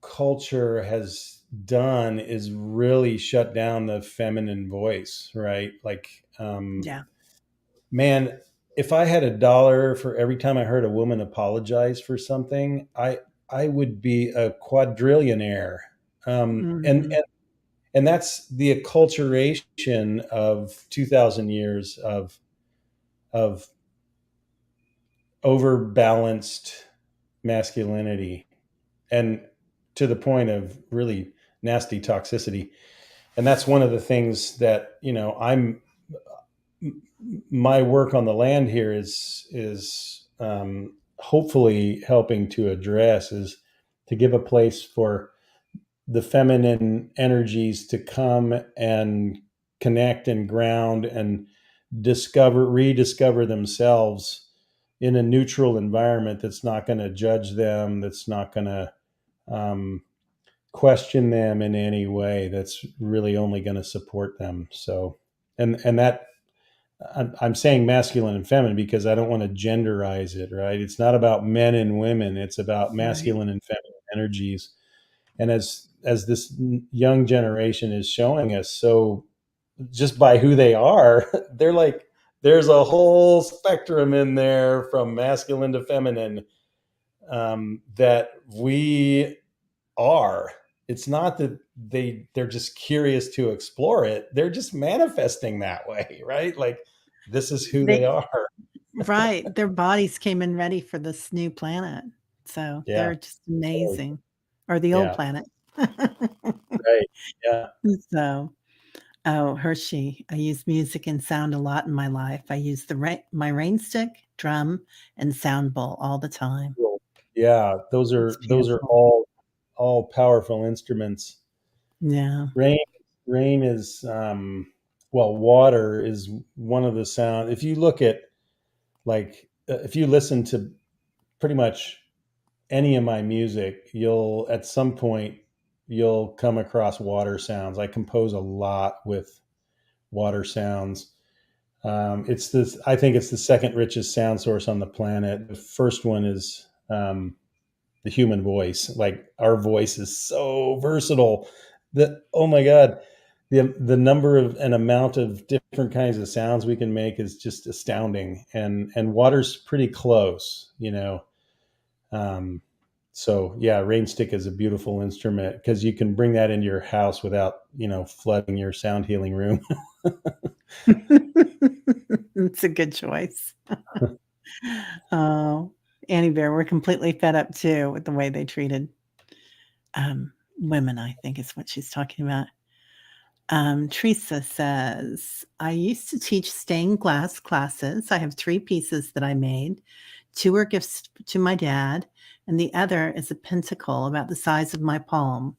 [SPEAKER 2] culture has done is really shut down the feminine voice, right? Like,
[SPEAKER 1] Yeah.
[SPEAKER 2] man, if I had $1 for every time I heard a woman apologize for something, I would be a quadrillionaire. Um, and
[SPEAKER 1] Mhm.
[SPEAKER 2] and and that's the acculturation of 2,000 years of overbalanced masculinity, and to the point of really nasty toxicity. And that's one of the things that I'm my work on the land here is hopefully helping to address, is to give a place for the feminine energies to come and connect and ground and rediscover themselves in a neutral environment that's not going to judge them, that's not going to um, question them in any way, that's really only going to support them. So, and that I'm saying masculine and feminine because I don't want to genderize it, right? It's not about men and women, it's about
[SPEAKER 1] Right.
[SPEAKER 2] masculine and feminine energies. And as this young generation is showing us, so just by who they are, they're like, there's a whole spectrum in there from masculine to feminine, that we are. It's not that they're just curious to explore it. They're just manifesting that way, right? Like, this is who they
[SPEAKER 1] They
[SPEAKER 2] are.
[SPEAKER 1] Right, their bodies came in ready for this new planet, so
[SPEAKER 2] Yeah.
[SPEAKER 1] they're just
[SPEAKER 2] Totally.
[SPEAKER 1] amazing. Or the old
[SPEAKER 2] Yeah.
[SPEAKER 1] planet.
[SPEAKER 2] Right. Yeah.
[SPEAKER 1] So, oh, Hershey, I use music and sound a lot in my life. I use my rain stick, drum, and sound bowl all the time.
[SPEAKER 2] Cool. Yeah. Those
[SPEAKER 1] It's
[SPEAKER 2] are those are
[SPEAKER 1] beautiful.
[SPEAKER 2] all powerful instruments.
[SPEAKER 1] Yeah.
[SPEAKER 2] Rain rain is well, water is one of the sound. If you look at, like, if you listen to pretty much any of my music, you'll at some point you'll come across water sounds. I compose a lot with water sounds. It's this. I think it's the second richest sound source on the planet. The first one is the human voice. Like, our voice is so versatile that, oh my god, the number of and amount of different kinds of sounds we can make is just astounding. And water's pretty close, um, so yeah, rain stick is a beautiful instrument because you can bring that into your house without flooding your sound healing room.
[SPEAKER 1] It's a good choice. Oh, Annie Bear, we're completely fed up too with the way they treated, women, I think is what she's talking about. Teresa says, I used to teach stained glass classes. I have 3 pieces that I made. 2 are gifts to my dad, and the other is a pentacle about the size of my palm.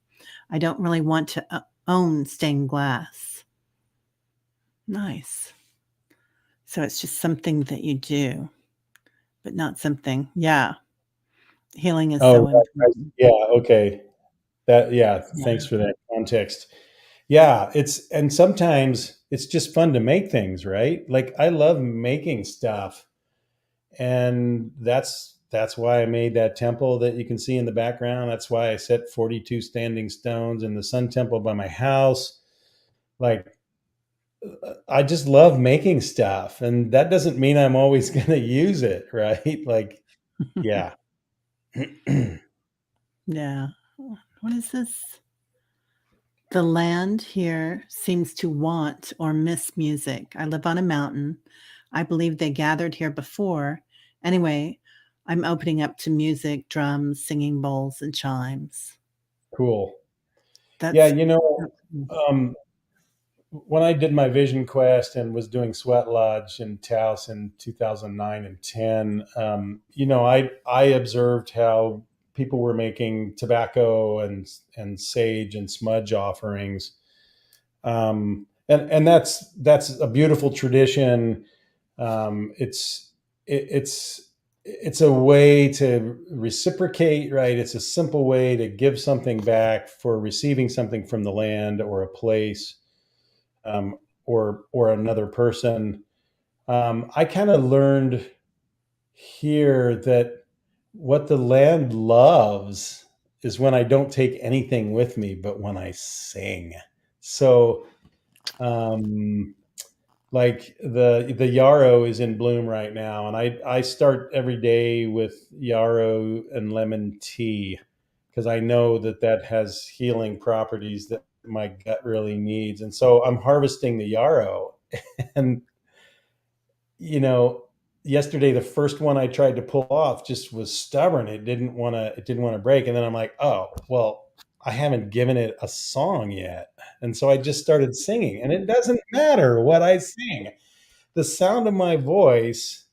[SPEAKER 1] I don't really want to own stained glass. Nice. So it's just something that you do, but not something, yeah. Healing is
[SPEAKER 2] Oh,
[SPEAKER 1] so
[SPEAKER 2] right.
[SPEAKER 1] important.
[SPEAKER 2] Yeah. Okay. Yeah.
[SPEAKER 1] Yeah.
[SPEAKER 2] Thanks for that context. Yeah. And sometimes it's just fun to make things, right? Like, I love making stuff, and that's why I made that temple that you can see in the background. That's why I set 42 standing stones in the sun temple by my house. Like, I just love making stuff, and that doesn't mean I'm always going to use it, right? Like, yeah.
[SPEAKER 1] Yeah. What is this? The land here seems to want or miss music. I live on a mountain. I believe they gathered here before. Anyway, I'm opening up to music, drums, singing bowls, and chimes.
[SPEAKER 2] Cool. Yeah,
[SPEAKER 1] That's
[SPEAKER 2] um, when I did my Vision Quest and was doing Sweat Lodge in Taos in 2009 and 10, I observed how people were making tobacco and sage and smudge offerings, and that's a beautiful tradition. It's it's a way to reciprocate, right? It's a simple way to give something back for receiving something from the land or a place, or another person. I kind of learned here that what the land loves is when I don't take anything with me, but when I sing. So, um, like the yarrow is in bloom right now, and I start every day with yarrow and lemon tea because I know that that has healing properties that my gut really needs. And so I'm harvesting the yarrow, and you know, yesterday the first one I tried to pull off just was stubborn. It didn't want to break. And then I'm like, oh, well, I haven't given it a song yet. And so I just started singing. And it doesn't matter what I sing. The sound of my voice,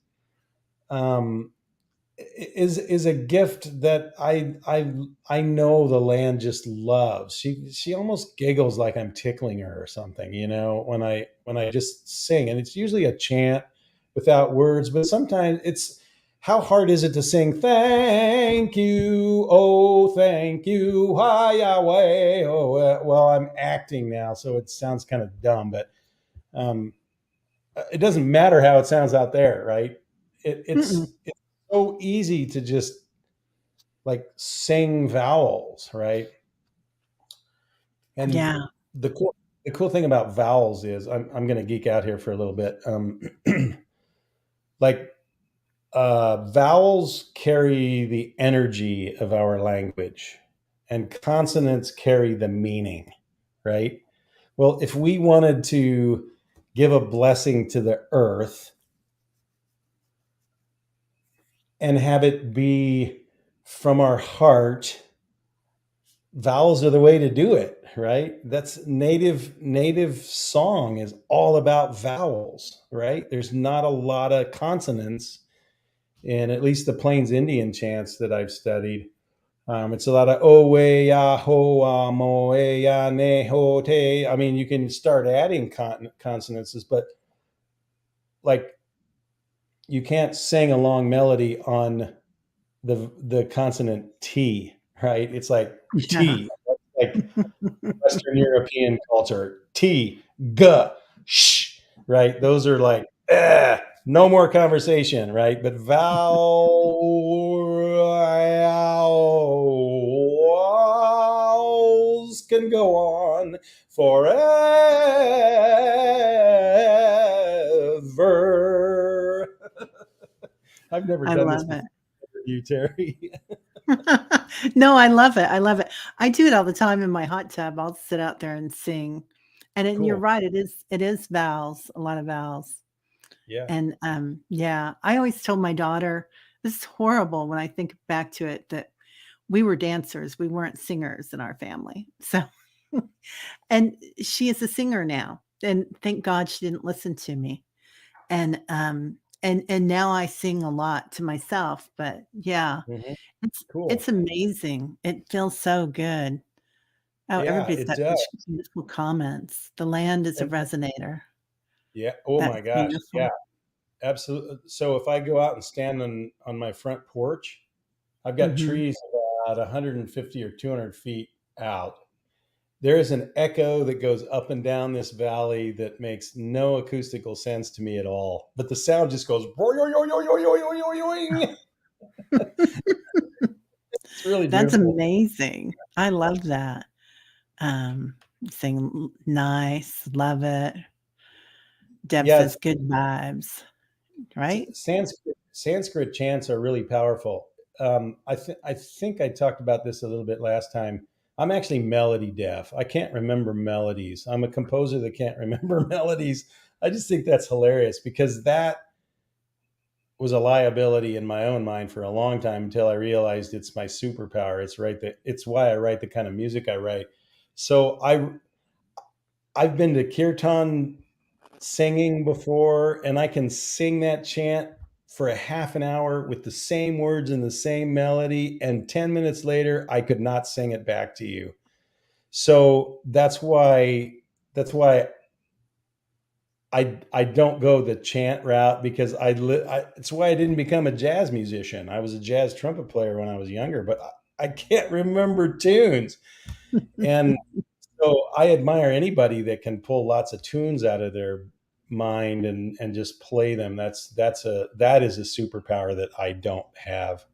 [SPEAKER 2] um, is a gift that I know the land just loves. She almost giggles like I'm tickling her or something, when I just sing, and it's usually a chant without words, but sometimes it's how hard is it to sing thank you, oh thank you, hi Yahweh. Oh well, I'm acting now, so it sounds kind of dumb, but um, it doesn't matter how it sounds out there, right?
[SPEAKER 1] mm-mm.
[SPEAKER 2] It's so easy to just like sing vowels, right? And
[SPEAKER 1] Yeah.
[SPEAKER 2] the cool the cool thing about vowels is I'm going to geek out here for a little bit. Like vowels carry the energy of our language, and consonants carry the meaning, right? Well, if we wanted to give a blessing to the earth and have it be from our heart, vowels are the way to do it, right? That's native song is all about vowels, right? There's not a lot of consonants in at least the Plains Indian chants that I've studied. It's a lot of oh way ya ho mo ya ne ho te. I mean, you can start adding consonants, but like you can't sing a long melody on the consonant T, right? It's like
[SPEAKER 1] Yeah.
[SPEAKER 2] T, like Western European culture. T, G, sh, right? Those are like, no more conversation, right? But vowels can go on forever. I've never
[SPEAKER 1] I
[SPEAKER 2] done this
[SPEAKER 1] love
[SPEAKER 2] before
[SPEAKER 1] it.
[SPEAKER 2] with you, Terry.
[SPEAKER 1] No, I love it. I love it. I do it all the time in my hot tub. I'll sit out there and sing. And then you're
[SPEAKER 2] Cool.
[SPEAKER 1] right, it is vowels, a lot of vowels.
[SPEAKER 2] Yeah.
[SPEAKER 1] And, yeah, I always told my daughter this is horrible when I think back to it, that we were dancers, we weren't singers in our family. So and she is a singer now, and thank God she didn't listen to me. And now I sing a lot to myself, but yeah,
[SPEAKER 2] Hmm.
[SPEAKER 1] it's
[SPEAKER 2] Cool.
[SPEAKER 1] amazing. It feels so good. Oh,
[SPEAKER 2] Yeah,
[SPEAKER 1] everybody's
[SPEAKER 2] it
[SPEAKER 1] got
[SPEAKER 2] does.
[SPEAKER 1] such beautiful comments. The land is a
[SPEAKER 2] And
[SPEAKER 1] resonator.
[SPEAKER 2] yeah. Oh my
[SPEAKER 1] That's
[SPEAKER 2] gosh. Yeah.
[SPEAKER 1] beautiful.
[SPEAKER 2] Absolutely. So if I go out and stand on my front porch, I've got
[SPEAKER 1] Mhm.
[SPEAKER 2] trees about 150 or 200 feet out. There is an echo that goes up and down this valley that makes no acoustical sense to me at all. But the sound just goes, it's really
[SPEAKER 1] That's
[SPEAKER 2] beautiful.
[SPEAKER 1] amazing. I love that. Um, Sing nice, love it. Deb
[SPEAKER 2] Yeah,
[SPEAKER 1] says good vibes, right?
[SPEAKER 2] Sanskrit chants are really powerful. I think I talked about this a little bit last time. I'm actually melody deaf. I can't remember melodies. I'm a composer that can't remember melodies. I just think that's hilarious because was a liability in my own mind for a long time until I realized it's my superpower. It's why I write the kind of music I write. So I've been to kirtan singing before, and I can sing that chant for a half an hour with the same words and the same melody, and 10 minutes later I could not sing it back to you. So that's why I don't go the chant route, because it's why I didn't become a jazz musician. I was a jazz trumpet player when I was younger, but I can't remember tunes. And so I admire anybody that can pull lots of tunes out of their mind and just play them. That is a superpower that I don't have.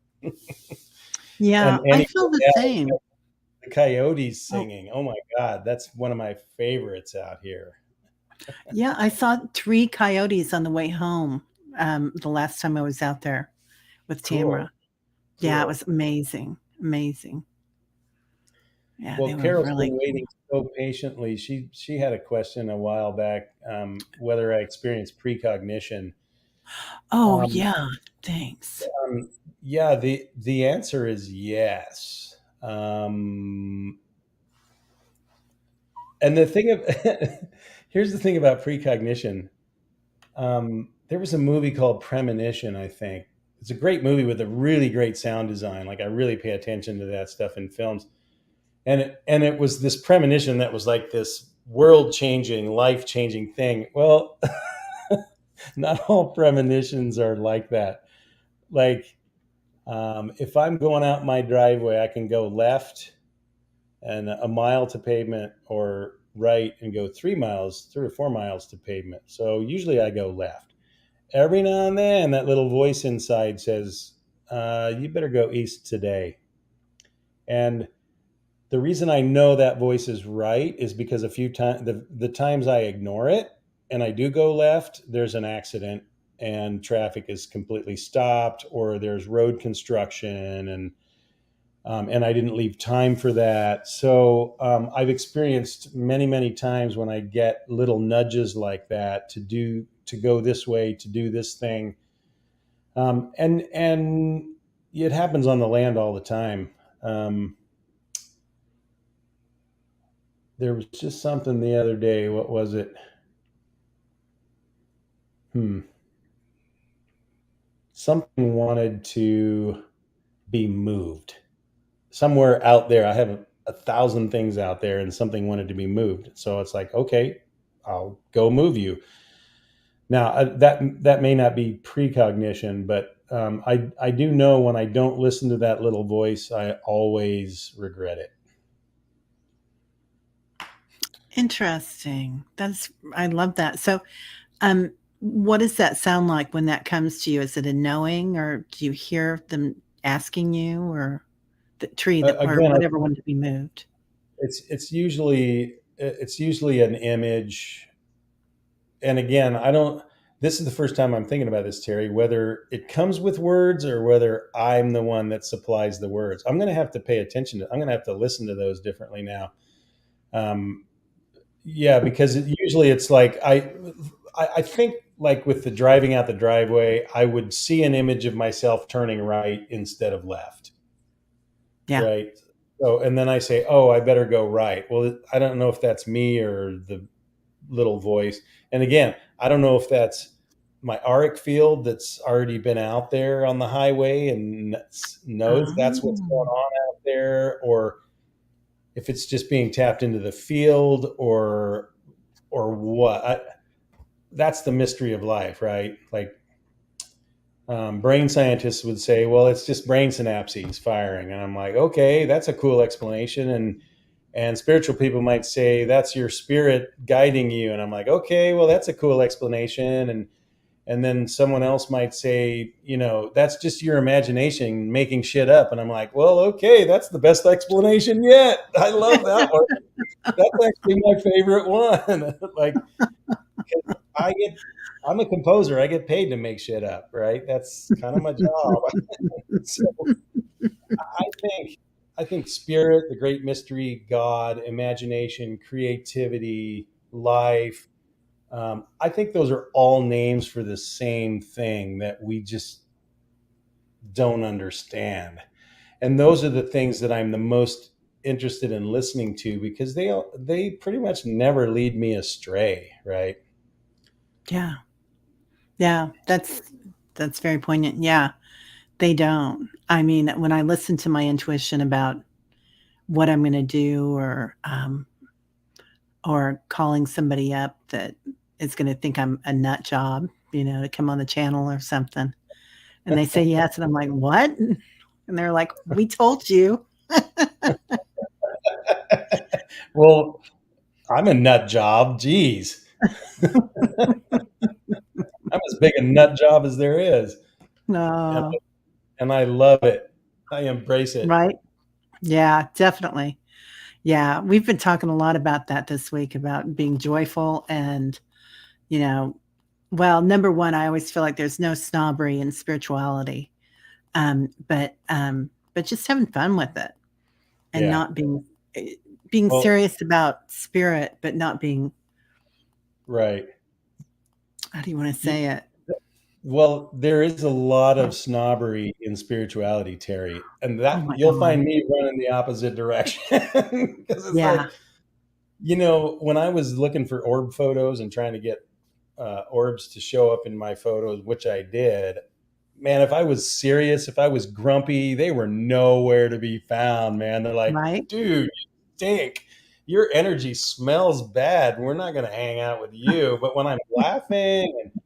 [SPEAKER 1] Yeah,
[SPEAKER 2] And
[SPEAKER 1] I
[SPEAKER 2] any
[SPEAKER 1] feel the same.
[SPEAKER 2] the coyotes
[SPEAKER 1] Oh,
[SPEAKER 2] singing, oh my God, that's one of my favorites out here.
[SPEAKER 1] yeah, I saw 3 coyotes on the way home, the last time I was out there with
[SPEAKER 2] Cool,
[SPEAKER 1] Tamara. Yeah, it
[SPEAKER 2] cool.
[SPEAKER 1] was amazing, amazing. Yeah,
[SPEAKER 2] Well,
[SPEAKER 1] they were
[SPEAKER 2] Carol's been
[SPEAKER 1] really cool.
[SPEAKER 2] waiting so patiently. She had a question a while back, whether I experienced precognition.
[SPEAKER 1] Oh,
[SPEAKER 2] Um,
[SPEAKER 1] yeah, thanks.
[SPEAKER 2] yeah, the answer is yes. And the thing of here's the thing about precognition. There was a movie called Premonition, I think. It's a great movie with a really great sound design. Like, I really pay attention to that stuff in films. And it was this premonition that was like this world changing, life changing thing. Well, not all premonitions are like that. Like, if I'm going out my driveway, I can go left and a mile to pavement, or right and go 3 miles, 3 or 4 miles to pavement. So usually I go left. Every now and then, that little voice inside says, "You better go east today." And the reason I know that voice is right is because a few times, the times I ignore it and I do go left, there's an accident and traffic is completely stopped, or there's road construction, and I didn't leave time for that. So I've experienced many, many times when I get little nudges like that to go this way, to do this thing, and it happens on the land all the time. Um, there was just something the other day. What was it? Hmm. Something wanted to be moved somewhere out there. I have a thousand things out there, and something wanted to be moved. So it's like, okay, I'll go move you. Now, that may not be precognition, but I do know when I don't listen to that little voice, I always regret it.
[SPEAKER 1] Interesting. I love that. So, what does that sound like when that comes to you? Is it a knowing, or do you hear them asking you, or the tree that or
[SPEAKER 2] Again,
[SPEAKER 1] whatever wanted to be moved?
[SPEAKER 2] it's usually an image. And again, I don't. This is the first time I'm thinking about this, Terry. Whether it comes with words or whether I'm the one that supplies the words, I'm going to have to pay attention to. I'm going to have to listen to those differently now. Um, yeah, because usually it's like I think, like with the driving out the driveway, I would see an image of myself turning right instead of left,
[SPEAKER 1] Yeah.
[SPEAKER 2] right? So, and then I say, oh, I better go right. Well, I don't know if that's me or the little voice. And again, I don't know if that's my auric field that's already been out there on the highway and knows that's what's going
[SPEAKER 1] Oh.
[SPEAKER 2] on out there, or if it's just being tapped into the field, or what. That's the mystery of life, right? Like, brain scientists would say, well, it's just brain synapses firing, and I'm like, okay, that's a cool explanation. And spiritual people might say that's your spirit guiding you, and I'm like, okay, well, that's a cool explanation. And then someone else might say, that's just your imagination making shit up, and I'm like, well, okay, that's the best explanation yet. I love that one. That's actually my favorite one. Like, I get, I'm a composer. I get paid to make shit up, right? That's kind of my job. So I think I think spirit, the great mystery, God, imagination, creativity, life, I think those are all names for the same thing that we just don't understand. And those are the things that I'm the most interested in listening to because they pretty much never lead me astray, right?
[SPEAKER 1] Yeah. Yeah. That's very poignant. Yeah. They don't. I mean, when I listen to my intuition about what I'm gonna do or calling somebody up that is gonna think I'm a nut job, to come on the channel or something, and they say yes, and I'm like, "What?" And they're like, "We told you."
[SPEAKER 2] Well, I'm a nut job. Geez. I'm as big a nut job as there is. And,
[SPEAKER 1] No.
[SPEAKER 2] and I love it. I embrace it.
[SPEAKER 1] Right? Yeah, definitely. Yeah, we've been talking a lot about that this week, about being joyful and, you know well, number 1, I always feel like there's no snobbery in spirituality, but just having fun with it and
[SPEAKER 2] Yeah.
[SPEAKER 1] not being
[SPEAKER 2] Well,
[SPEAKER 1] serious about spirit, but not being
[SPEAKER 2] right.
[SPEAKER 1] how do you wanna
[SPEAKER 2] You,
[SPEAKER 1] say it?
[SPEAKER 2] well, there is a lot of snobbery in spirituality, Terry, and
[SPEAKER 1] Oh
[SPEAKER 2] that
[SPEAKER 1] my
[SPEAKER 2] you'll
[SPEAKER 1] god.
[SPEAKER 2] find me running the opposite direction because it's
[SPEAKER 1] Yeah.
[SPEAKER 2] like, when I was looking for orb photos and trying to get orbs to show up in my photos, which I did, man, if I was serious, if I was grumpy, they were nowhere to be found, man. They're like,
[SPEAKER 1] Right?
[SPEAKER 2] dude, you stink. Your energy smells bad. We're not going to hang out with you. But when I'm laughing, and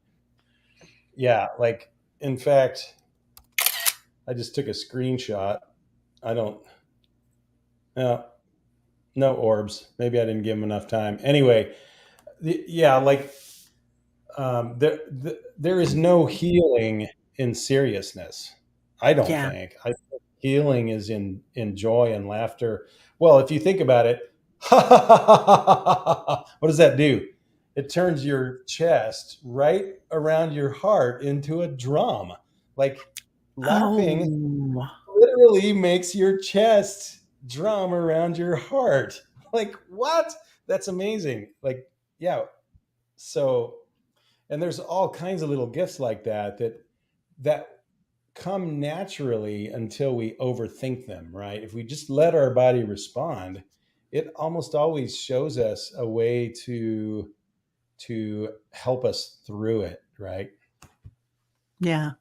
[SPEAKER 2] yeah, like, in fact, I just took a screenshot. I don't, no, no orbs. Maybe I didn't give them enough time. Anyway, yeah, like there is no healing in seriousness. I don't
[SPEAKER 1] Yeah.
[SPEAKER 2] think. I think healing is in joy and laughter. Well, if you think about it, what does that do? It turns your chest right around your heart into a drum. Like laughing
[SPEAKER 1] Oh,
[SPEAKER 2] literally makes your chest drum around your heart. Like what? That's amazing. Like yeah. So and there's all kinds of little gifts like that come naturally until we overthink them, right? If we just let our body respond, it almost always shows us a way to help us through it, right?
[SPEAKER 1] yeah.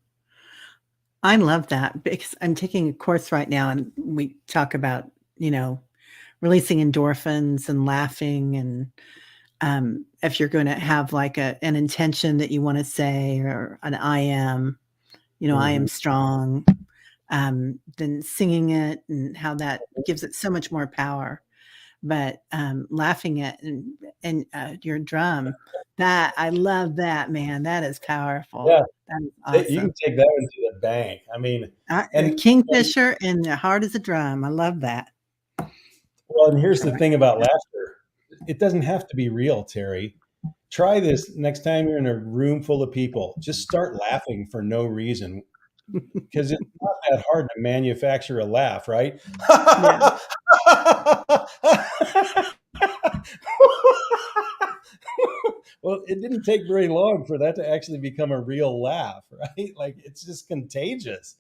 [SPEAKER 1] I love that because I'm taking a course right now, and we talk about, you know, releasing endorphins and laughing and, if you're gonna have, like, an intention that you wanna say or an "I am," "I am
[SPEAKER 2] Hmm.
[SPEAKER 1] strong," then singing it and how that gives it so much more power. But, laughing at and your drum, that I love that, man, that is powerful.
[SPEAKER 2] Yeah,
[SPEAKER 1] That is
[SPEAKER 2] you
[SPEAKER 1] awesome.
[SPEAKER 2] can take that one to the bank. I mean,
[SPEAKER 1] A
[SPEAKER 2] and
[SPEAKER 1] kingfisher and the heart is a drum, I love that.
[SPEAKER 2] well, and here's
[SPEAKER 1] I
[SPEAKER 2] the
[SPEAKER 1] like
[SPEAKER 2] thing about laughter: it doesn't have to be real, Terry. Try this next time you're in a room full of people. Just start laughing for no reason because it's not that hard to manufacture a laugh, right?
[SPEAKER 1] Yeah,
[SPEAKER 2] Well, it didn't take very long for that to actually become a real laugh, right? Like it's just contagious.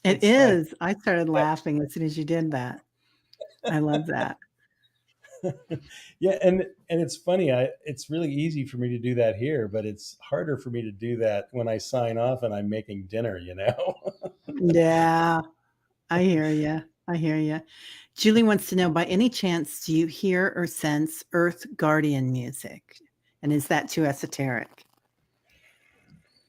[SPEAKER 1] it
[SPEAKER 2] It's like,
[SPEAKER 1] is. I started laughing as soon as you did that. I love that.
[SPEAKER 2] yeah, and it's funny. It's really easy for me to do that here, but it's harder for me to do that when I sign off and I'm making dinner.
[SPEAKER 1] Yeah, I hear you. I hear you. Julie wants to know, by any chance, do you hear or sense Earth Guardian music? And is that too esoteric?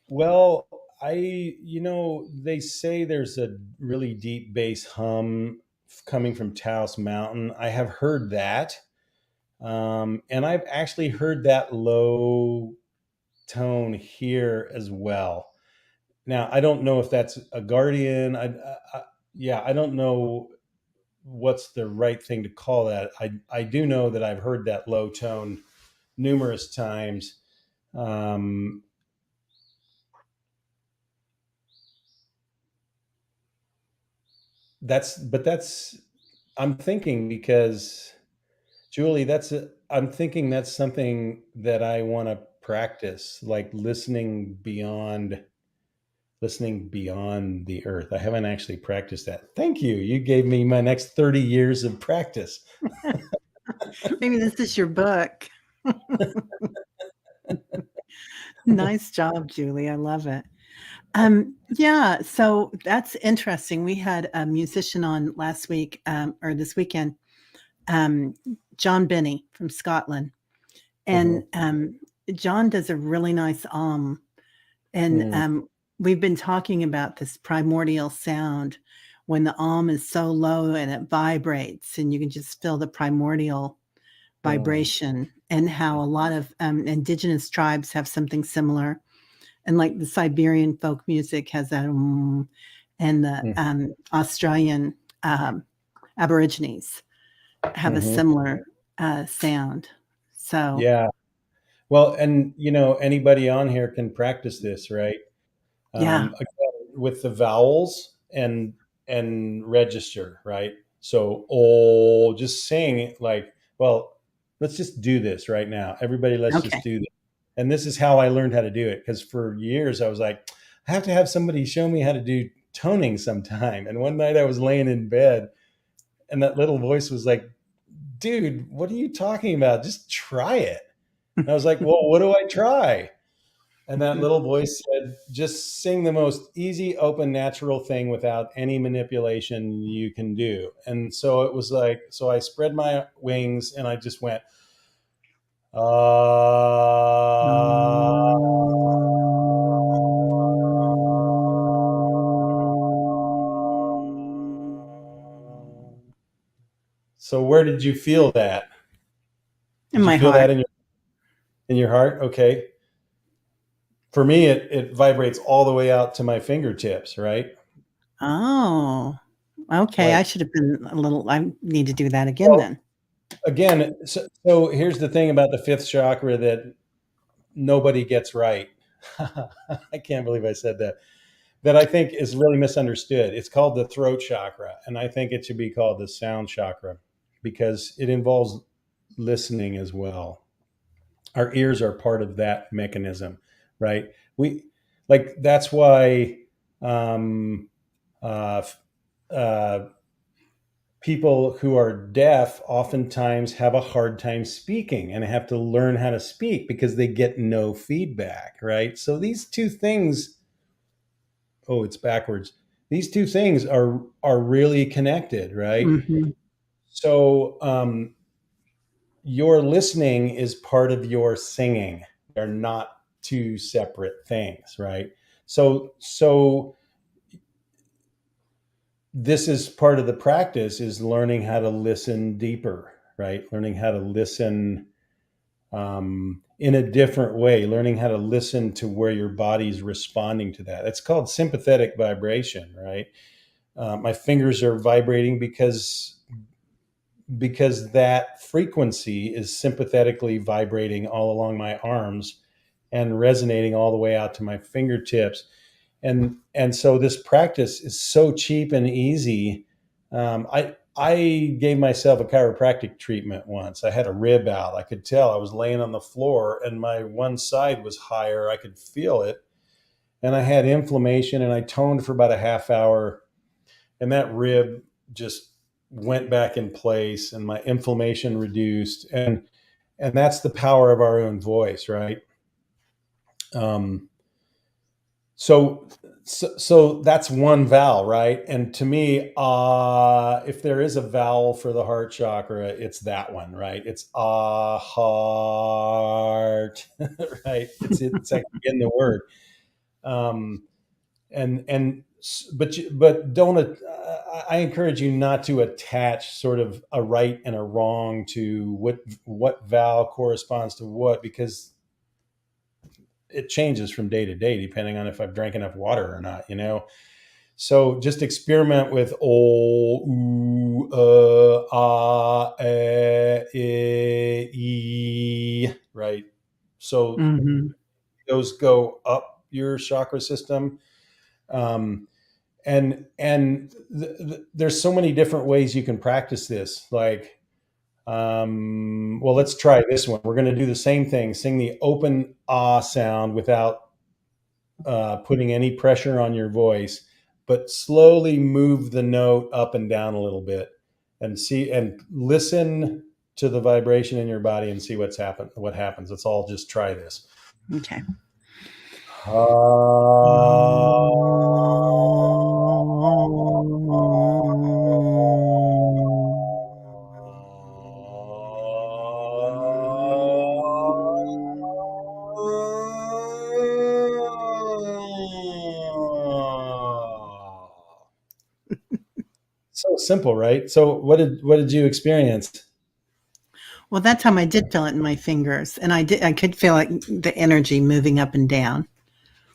[SPEAKER 2] Well, they say there's a really deep bass hum coming from Taos Mountain. I have heard that. And I've actually heard that low tone here as well. Now, I don't know if that's a guardian. Yeah, I don't know what's the right thing to call that. I do know that I've heard that low tone numerous times. Um, but I'm thinking because Julie, I'm thinking that's something that I want to practice, like listening beyond the earth. I haven't actually practiced that. Thank you. You gave me my next 30 years of practice.
[SPEAKER 1] Maybe this is your book. Nice job, Julie. I love it. Yeah, so that's interesting. We had a musician on last week, or this weekend, um, John Binney from Scotland. And
[SPEAKER 2] Mhm.
[SPEAKER 1] John does a really nice and
[SPEAKER 2] Mm,
[SPEAKER 1] we've been talking about this primordial sound when the is so low and it vibrates, and you can just feel the primordial
[SPEAKER 2] mm,
[SPEAKER 1] vibration, and how a lot of indigenous tribes have something similar. And like the Siberian folk music has that, and the
[SPEAKER 2] mm,
[SPEAKER 1] Australian Aborigines have a
[SPEAKER 2] mhm.
[SPEAKER 1] similar sound. So,
[SPEAKER 2] Yeah. Well, and anybody on here can practice this, right?
[SPEAKER 1] yeah.
[SPEAKER 2] Again, with the vowels and register, right? So, oh, just saying it like, well, let's just do this right now. Everybody, let's just
[SPEAKER 1] Okay.
[SPEAKER 2] do this. And this is how I learned how to do it. Because for years I was like, I have to have somebody show me how to do toning sometime. And one night I was laying in bed, and that little voice was like, dude, what are you talking about? Just try it. And I was like, well, what do I try? And that little voice said, just sing the most easy, open, natural thing without any manipulation you can do. And so it was like, so I spread my wings and I just went, so where did you feel that?
[SPEAKER 1] In
[SPEAKER 2] Did you
[SPEAKER 1] my
[SPEAKER 2] feel that
[SPEAKER 1] heart.
[SPEAKER 2] in your heart? Okay. For me, it vibrates all the way out to my fingertips, right?
[SPEAKER 1] Oh, okay. I
[SPEAKER 2] Like,
[SPEAKER 1] should have been a little, I need to do that again
[SPEAKER 2] well,
[SPEAKER 1] then.
[SPEAKER 2] again, so here's the thing about the fifth chakra that nobody gets right. I can't believe I said that. That I think is really misunderstood. It's called the throat chakra, and I think it should be called the sound chakra because it involves listening as well. Our ears are part of that mechanism, right? We like that's why um, uh, uh, people who are deaf oftentimes have a hard time speaking and have to learn how to speak because they get no feedback, right? So these two things, oh, it's backwards. These two things are really connected, right?
[SPEAKER 1] Mhm.
[SPEAKER 2] So your listening is part of your singing. They're not two separate things, right? So this is part of the practice is learning how to listen deeper, right? Learning how to listen in a different way, learning how to listen to where your body's responding to that. It's called sympathetic vibration, right? My fingers are vibrating because that frequency is sympathetically vibrating all along my arms and resonating all the way out to my fingertips. And so this practice is so cheap and easy. I gave myself a chiropractic treatment once. I had a rib out. I could tell I was laying on the floor and my one side was higher. I could feel it, and I had inflammation. And I toned for about a half hour, and that rib just went back in place, and my inflammation reduced. And that's the power of our own voice, right? Um, So, so that's one vowel, right? And to me, if there is a vowel for the heart chakra, it's that one, right? It's heart, right? It's actually in the word. Um, but don't. I encourage you not to attach sort of a right and a wrong to what vowel corresponds to what, because it changes from day to day depending on if I've drank enough water or not. So just experiment with o, oo, ah, e, right? So
[SPEAKER 1] Mhm.
[SPEAKER 2] those go up your chakra system. Um, and there's so many different ways you can practice this. Like Well, let's try this one. We're going to do the same thing. Sing the open ah sound without putting any pressure on your voice, but slowly move the note up and down a little bit, and see and listen to the vibration in your body and see what happens. Let's all just try this.
[SPEAKER 1] Okay.
[SPEAKER 2] So simple, right? So what did you experience?
[SPEAKER 1] Well, that time I did feel it in my fingers, and I could feel it, the energy moving up and down.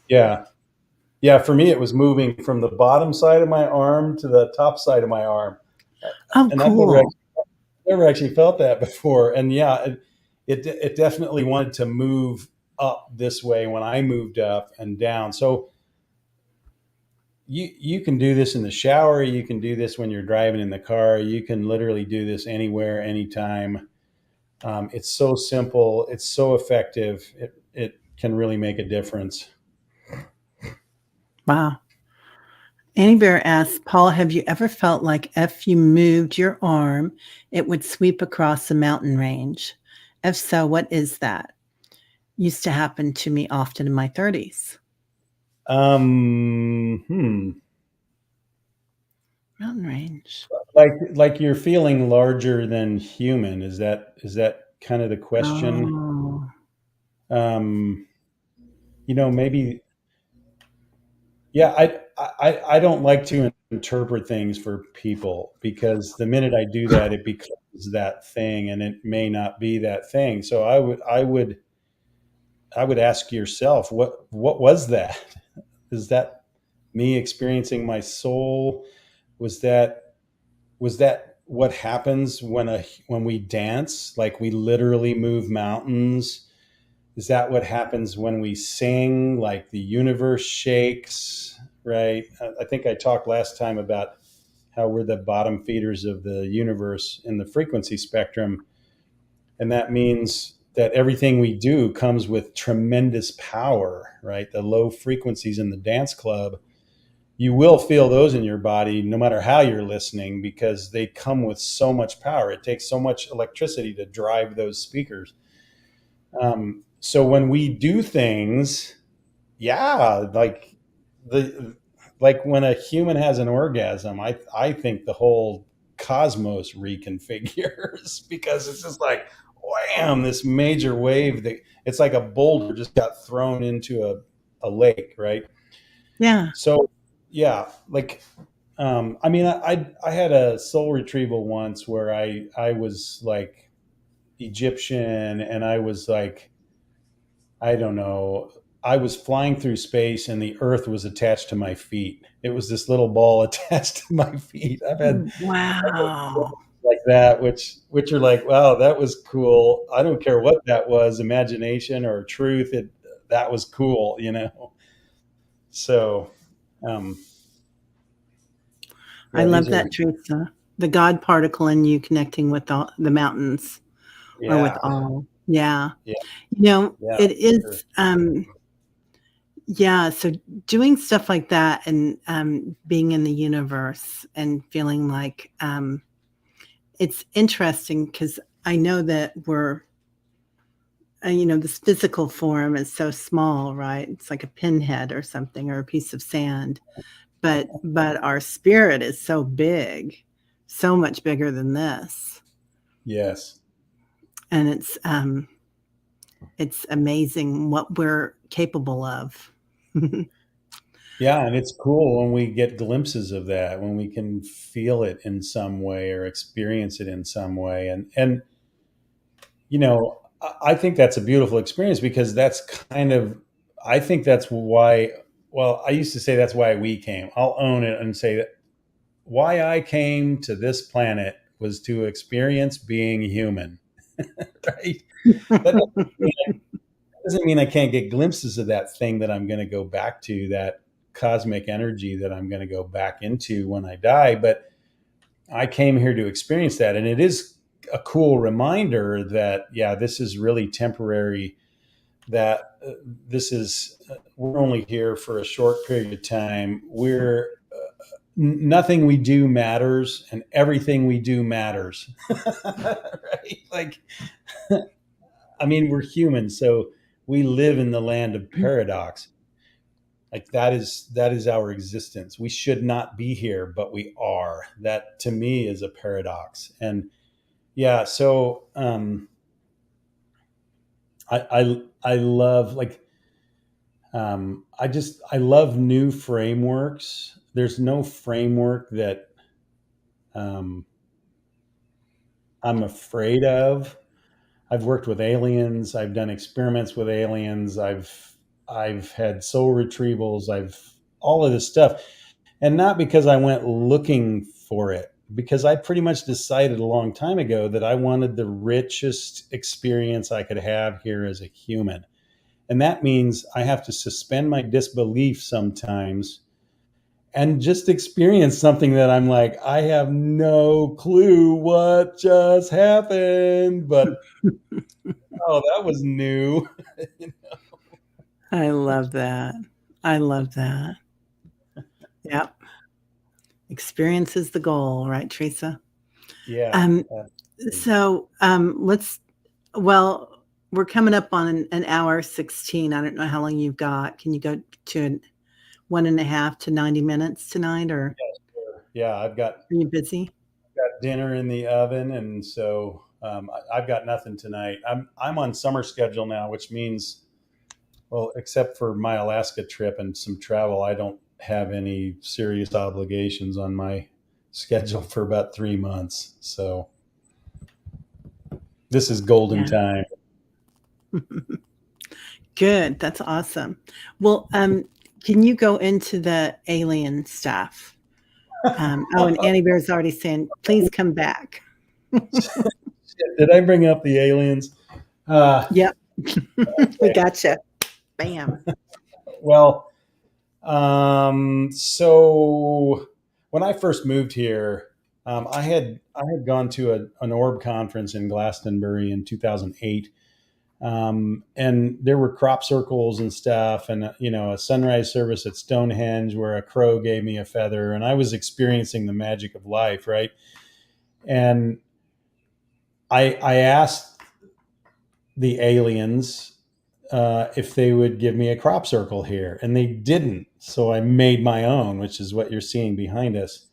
[SPEAKER 2] Yeah. Yeah, for me, it was moving from the bottom side of my arm to the top side of my arm,
[SPEAKER 1] Oh,
[SPEAKER 2] and
[SPEAKER 1] cool.
[SPEAKER 2] never actually felt that before. And yeah, it definitely wanted to move up this way when I moved up and down. So you can do this in the shower. You can do this when you're driving in the car. You can literally do this anywhere, anytime. It's so simple. It's so effective. It can really make a difference.
[SPEAKER 1] Wow. Annie Bear asks, Paul, have you ever felt like if you moved your arm, it would sweep across a mountain range? If so, what is that? Used to happen to me often in my 30s.
[SPEAKER 2] Hmm.
[SPEAKER 1] Mountain range.
[SPEAKER 2] Like you're feeling larger than human. Is that kind of the question?
[SPEAKER 1] Oh,
[SPEAKER 2] Um, maybe. Yeah, I don't like to interpret things for people, because the minute I do that, it becomes that thing, and it may not be that thing. So I would ask yourself, what was that? Is that me experiencing my soul? Was that what happens when we dance? Like, we literally move mountains? Is that what happens when we sing? Like, the universe shakes, right? I think I talked last time about how we're the bottom feeders of the universe in the frequency spectrum. And that means that everything we do comes with tremendous power, right? The low frequencies in the dance club, you will feel those in your body no matter how you're listening, because they come with so much power. It takes so much electricity to drive those speakers. So when we do things, yeah, the like when a human has an orgasm, I think the whole cosmos reconfigures because it's just like, wham, this major wave that it's like a boulder just got thrown into a lake, right?
[SPEAKER 1] yeah.
[SPEAKER 2] So yeah, like I mean, I had a soul retrieval once where I was like Egyptian, and I was like, I don't know, I was flying through space and the Earth was attached to my feet. It was this little ball attached to my feet. I've had
[SPEAKER 1] Wow.
[SPEAKER 2] like that, which are like, wow, that was cool. I don't care what that was, imagination or truth. That was cool. So, um,
[SPEAKER 1] I
[SPEAKER 2] yeah,
[SPEAKER 1] love
[SPEAKER 2] these are,
[SPEAKER 1] that, Teresa. The God particle in you connecting with all the mountains or with
[SPEAKER 2] yeah,
[SPEAKER 1] all. Yeah.
[SPEAKER 2] yeah, yeah,
[SPEAKER 1] It
[SPEAKER 2] sure.
[SPEAKER 1] is, yeah. So doing stuff like that and being in the universe and feeling like it's interesting because I know that this physical form is so small, right? It's like a pinhead or something or a piece of sand. But our spirit is so big, so much bigger than this.
[SPEAKER 2] Yes.
[SPEAKER 1] And it's amazing what we're capable of.
[SPEAKER 2] Yeah, and it's cool when we get glimpses of that, when we can feel it in some way or experience it in some way. And I think that's a beautiful experience, because that's kind of, I think that's why, well, I used to say that's why we came. I'll own it and say that why I came to this planet was to experience being human, right? That doesn't mean I can't get glimpses of that thing that I'm going to go back to, that cosmic energy that I'm going to go back into when I die. But I came here to experience that. And it is a cool reminder that, yeah, this is really temporary, that this is, we're only here for a short period of time. Nothing we do matters and everything we do matters. Right? Like, I mean, we're human, so we live in the land of paradox. Like, that is our existence. We should not be here, but we are. That to me is a paradox. And yeah, so I love, like, I love new frameworks. There's no framework that um, I'm afraid of. I've worked with aliens. I've done experiments with aliens. I've had soul retrievals. I've all of this stuff, and not because I went looking for it, because I pretty much decided a long time ago that I wanted the richest experience I could have here as a human. And that means I have to suspend my disbelief sometimes and just experience something that I'm like, I have no clue what just happened, but oh, that was new.
[SPEAKER 1] I love that. I love that. Yep. Experience is the goal, right, Teresa?
[SPEAKER 2] Yeah.
[SPEAKER 1] Um,
[SPEAKER 2] Absolutely.
[SPEAKER 1] so let's, well, we're coming up on an hour 16. I don't know how long you've got. Can you go to 1.5 to 90 minutes tonight, or
[SPEAKER 2] Yeah,
[SPEAKER 1] are you busy?
[SPEAKER 2] got dinner in the oven, and so I've got nothing tonight. I'm on summer schedule now, which means, well, except for my Alaska trip and some travel, I don't have any serious obligations on my schedule for about 3 months. So this is golden
[SPEAKER 1] Yeah.
[SPEAKER 2] time.
[SPEAKER 1] Good. That's awesome. Well, can you go into the alien stuff? Oh, and Annie Bear's already saying, please come back.
[SPEAKER 2] Did I bring up the aliens? Uh,
[SPEAKER 1] Yep. We gotcha. Bam.
[SPEAKER 2] well, so when I first moved here, I had gone to an orb conference in Glastonbury in 2008, and there were crop circles and stuff, and a sunrise service at Stonehenge where a crow gave me a feather, and I was experiencing the magic of life, right? And I asked the aliens if they would give me a crop circle here, and they didn't. So I made my own, which is what you're seeing behind us,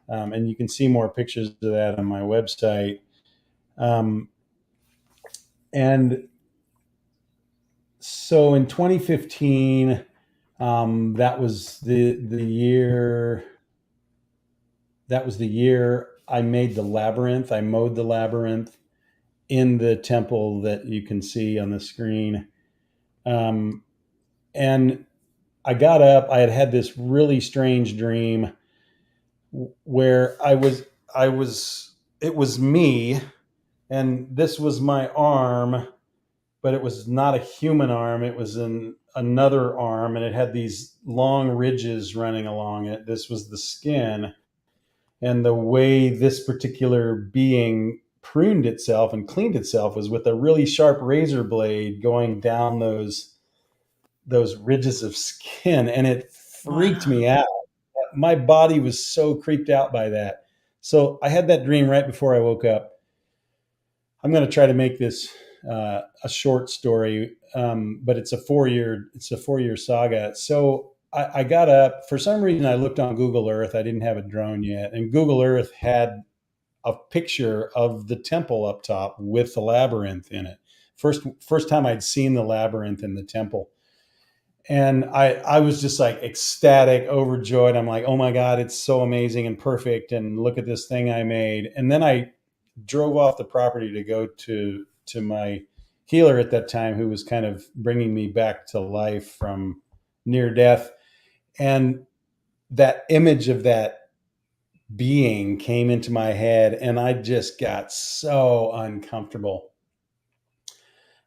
[SPEAKER 2] and you can see more pictures of that on my website. Um, and so in 2015, that was the year. That was the year I made the labyrinth. I mowed the labyrinth in the temple that you can see on the screen. And I got up. I had had this really strange dream where it was me, and this was my arm, but it was not a human arm. It was another arm, and it had these long ridges running along it. This was the skin, and the way this particular being pruned itself and cleaned itself was with a really sharp razor blade going down those ridges of skin, and it freaked
[SPEAKER 1] Wow.
[SPEAKER 2] me out. My body was so creeped out by that. So I had that dream right before I woke up. I'm going to try to make this a short story, but it's a 4-year saga. So I got up. For some reason, I looked on Google Earth. I didn't have a drone yet, and Google Earth had a picture of the temple up top with the labyrinth in it. First time I'd seen the labyrinth in the temple, and I was just like ecstatic, overjoyed. I'm like, oh my god, it's so amazing and perfect, and look at this thing I made. And then I drove off the property to go to my healer at that time, who was kind of bringing me back to life from near death. And that image of that being came into my head, and I just got so uncomfortable.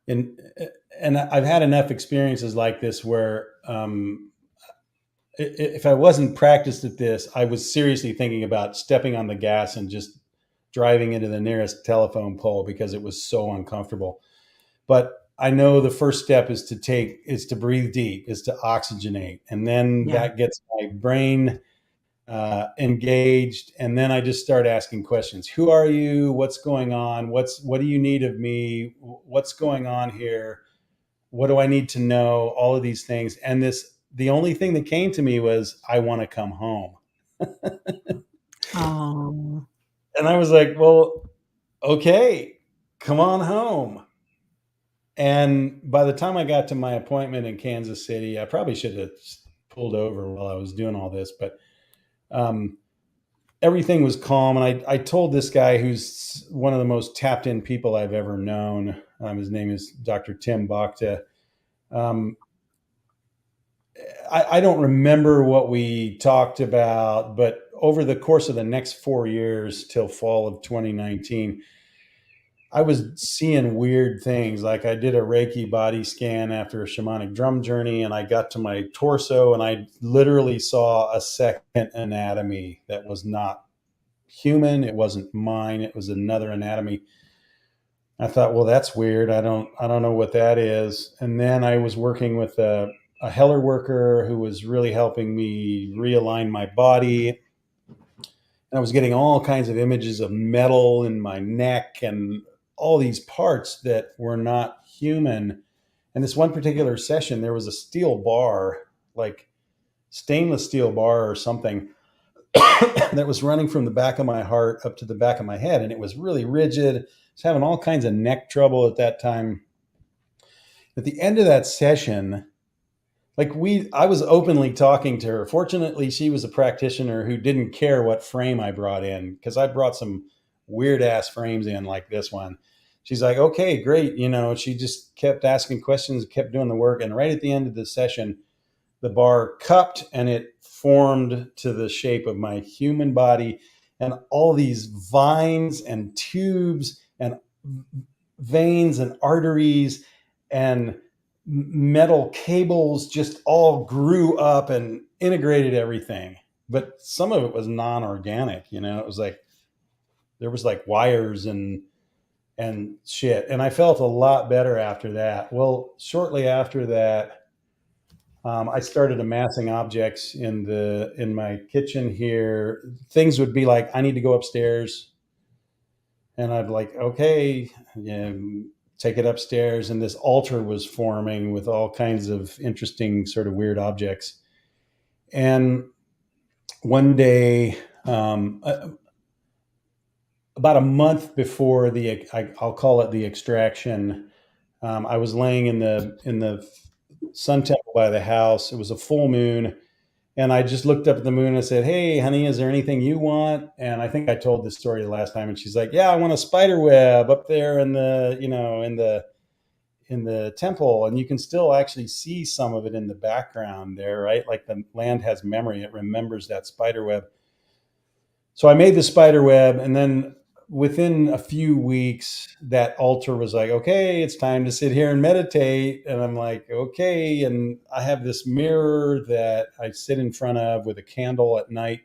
[SPEAKER 2] And I've had enough experiences like this where if I wasn't practiced at this, I was seriously thinking about stepping on the gas and just driving into the nearest telephone pole because it was so uncomfortable. But I know the first step is to breathe deep, is to oxygenate, and then
[SPEAKER 1] Yeah.
[SPEAKER 2] that gets my brain engaged, and then I just start asking questions. Who are you? What's going on? What do you need of me? What's going on here? What do I need to know? All of these things, and the only thing that came to me was, I want to come home.
[SPEAKER 1] Oh,
[SPEAKER 2] And I was like, well, okay, come on home. And by the time I got to my appointment in Kansas City, I probably should have pulled over while I was doing all this, but um, everything was calm. And I told this guy, who's one of the most tapped in people I've ever known. His name is Dr. Tim Bhakta. Um, I don't remember what we talked about, but over the course of the next 4 years till fall of 2019, I was seeing weird things. Like, I did a Reiki body scan after a shamanic drum journey, and I got to my torso, and I literally saw a second anatomy that was not human. It wasn't mine. It was another anatomy. I thought, well, that's weird. I don't know what that is. And then I was working with a Heller worker who was really helping me realign my body. And I was getting all kinds of images of metal in my neck and all these parts that were not human. And this one particular session, there was a steel bar, like stainless steel bar or something, that was running from the back of my heart up to the back of my head. And it was really rigid. I was having all kinds of neck trouble at that time. At the end of that session, I was openly talking to her. Fortunately, she was a practitioner who didn't care what frame I brought in, because I brought some weird ass frames in, like this one. She's like, okay, great. She just kept asking questions, kept doing the work. And right at the end of the session, the bar cupped and it formed to the shape of my human body. And all these vines and tubes and veins and arteries and metal cables just all grew up and integrated everything. But some of it was non-organic. It was like there was like wires and shit. And I felt a lot better after that. Well, shortly after that, I started amassing objects in my kitchen here. Things would be like, I need to go upstairs, and I'd like, okay, yeah, take it upstairs. And this altar was forming with all kinds of interesting, sort of weird objects. And one day, about a month before I'll call it the extraction, I was laying in the sun temple by the house. It was a full moon. And I just looked up at the moon and said, hey, honey, is there anything you want? And I think I told this story the last time. And she's like, yeah, I want a spider web up there in the temple. And you can still actually see some of it in the background there, right? Like, the land has memory. It remembers that spider web. So I made the spider web, and then within a few weeks, that altar was like, okay, it's time to sit here and meditate. And I'm like, okay. And I have this mirror that I sit in front of with a candle at night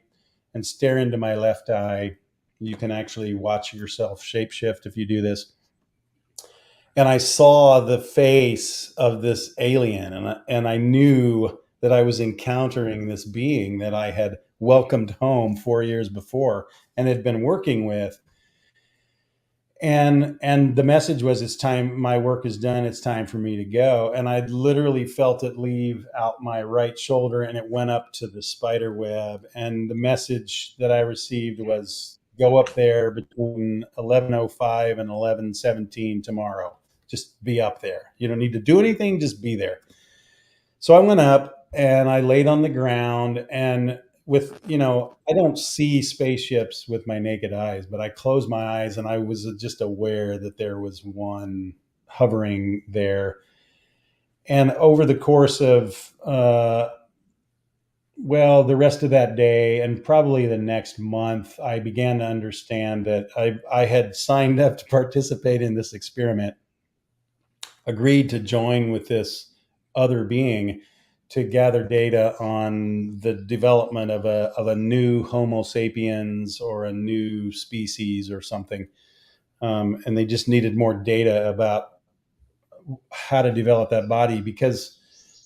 [SPEAKER 2] and stare into my left eye. You can actually watch yourself shapeshift if you do this. And I saw the face of this alien, and I knew that I was encountering this being that I had welcomed home 4 years before and had been working with. And the message was, it's time, my work is done, it's time for me to go. And I literally felt it leave out my right shoulder, and it went up to the spider web. And the message that I received was, go up there between 11:05 and 11:17 tomorrow. Just be up there. You don't need to do anything, just be there. So I went up and I laid on the ground, and I don't see spaceships with my naked eyes, but I closed my eyes and I was just aware that there was one hovering there. And over the course of, the rest of that day and probably the next month, I began to understand that I had signed up to participate in this experiment, agreed to join with this other being to gather data on the development of a new Homo sapiens or a new species or something, and they just needed more data about how to develop that body because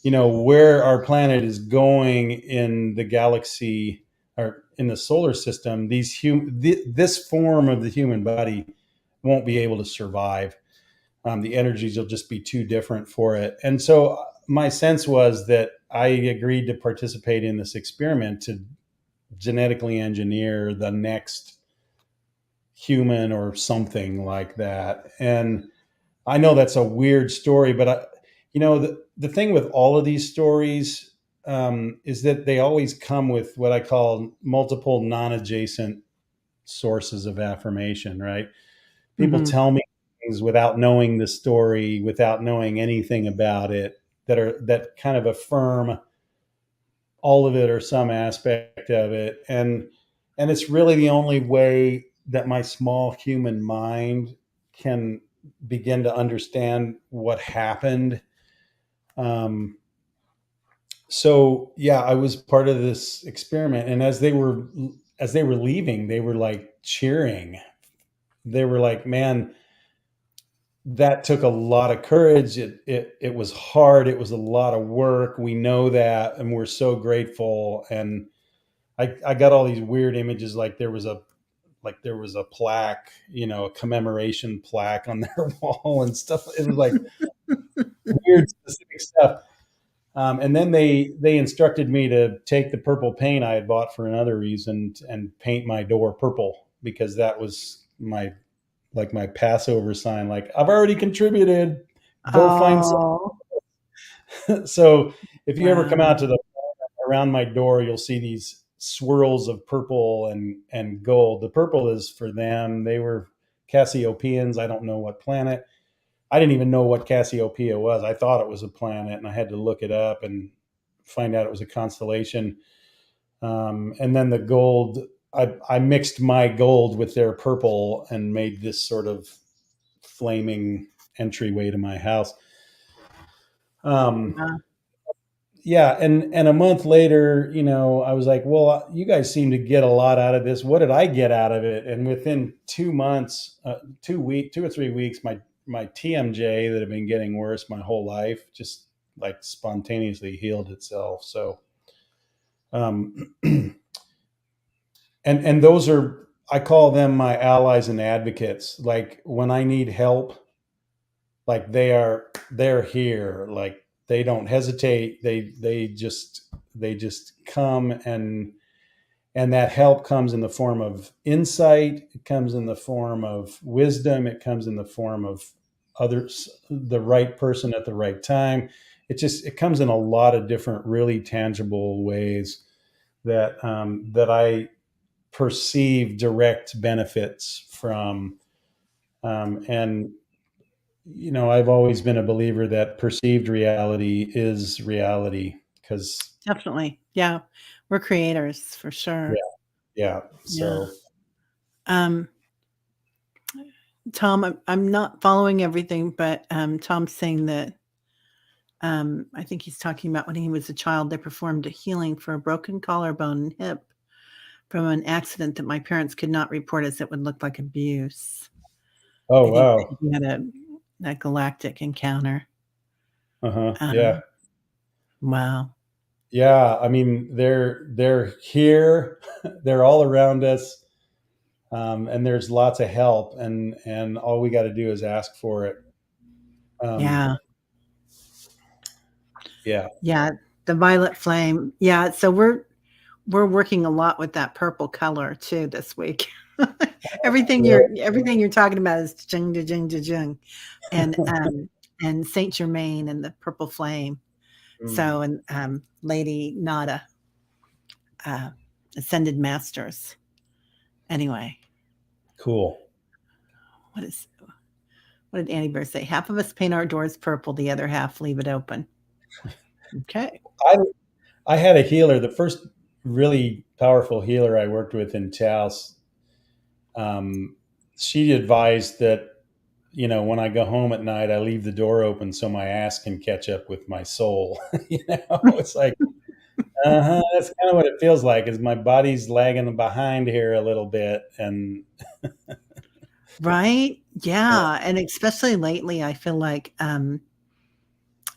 [SPEAKER 2] where our planet is going in the galaxy or in the solar system, this form of the human body won't be able to survive. The energies will just be too different for it. And so my sense was that I agreed to participate in this experiment to genetically engineer the next human or something like that. And I know that's a weird story, but the thing with all of these stories is that they always come with what I call multiple non-adjacent sources of affirmation, right? People
[SPEAKER 1] Mhm.
[SPEAKER 2] tell me things without knowing the story, without knowing anything about it, that kind of affirm all of it or some aspect of it. And it's really the only way that my small human mind can begin to understand what happened. um, so yeah, I was part of this experiment, and as they were leaving, they were like cheering. They were like, man, that took a lot of courage. It was hard. It was a lot of work. We know that, and we're so grateful. And I got all these weird images, like there was a plaque, a commemoration plaque on their wall and stuff. It was like weird specific stuff. And then they instructed me to take the purple paint I had bought for another reason and paint my door purple, because that was my Passover sign. Like, I've already contributed. Go find some.
[SPEAKER 1] Oh,
[SPEAKER 2] So if you ever come
[SPEAKER 1] wow.
[SPEAKER 2] out to the around my door, you'll see these swirls of purple and gold. The purple is for them. They were Cassiopeians. I don't know what planet. I didn't even know what Cassiopeia was. I thought it was a planet, and I had to look it up and find out it was a constellation. And then the gold, I mixed my gold with their purple and made this sort of flaming entryway to my house. Um,
[SPEAKER 1] Yeah.
[SPEAKER 2] yeah, and a month later, I was like, well, you guys seem to get a lot out of this. What did I get out of it? And within 2 months, 2 or 3 weeks, my TMJ that had been getting worse my whole life just like spontaneously healed itself. So, um, and those are, I call them my allies and advocates. Like when I need help, like they're here. Like they don't hesitate. They just come, and that help comes in the form of insight. It comes in the form of wisdom. It comes in the form of others, the right person at the right time. It comes in a lot of different really tangible ways that I perceive direct benefits from. And I've always been a believer that perceived reality is reality, because
[SPEAKER 1] Definitely. Yeah. We're creators for
[SPEAKER 2] yeah,
[SPEAKER 1] sure.
[SPEAKER 2] yeah.
[SPEAKER 1] Yeah.
[SPEAKER 2] So
[SPEAKER 1] Um, Tom, I'm not following everything, but, Tom's saying that, I think he's talking about when he was a child, they performed a healing for a broken collarbone and hip from an accident that my parents could not report as it would look like abuse.
[SPEAKER 2] oh
[SPEAKER 1] I think that
[SPEAKER 2] wow.
[SPEAKER 1] he had a galactic encounter.
[SPEAKER 2] Uh-huh. Yeah.
[SPEAKER 1] Um, wow.
[SPEAKER 2] Yeah, I mean, they're here. They're all around us. And there's lots of help, and all we got to do is ask for it. um,
[SPEAKER 1] Yeah.
[SPEAKER 2] yeah.
[SPEAKER 1] Yeah, the violet flame. Yeah, so we're working a lot with that purple color too this week. Everything you're talking about is jing da jing da jing, and Saint Germain and the purple flame.
[SPEAKER 2] Mm,
[SPEAKER 1] So and Lady Nada, uh, ascended masters. Anyway,
[SPEAKER 2] cool.
[SPEAKER 1] what is what did Annie Bear say? Half of us paint our doors purple, the other half leave it open. Okay.
[SPEAKER 2] I I had a healer, the first really powerful healer I worked with in Taos. Um, she advised that when I go home at night, I leave the door open so my ass can catch up with my soul. It's like, that's kind of what it feels like. Is my body's lagging behind here a little bit, and
[SPEAKER 1] Right? Yeah, and especially lately, I feel like,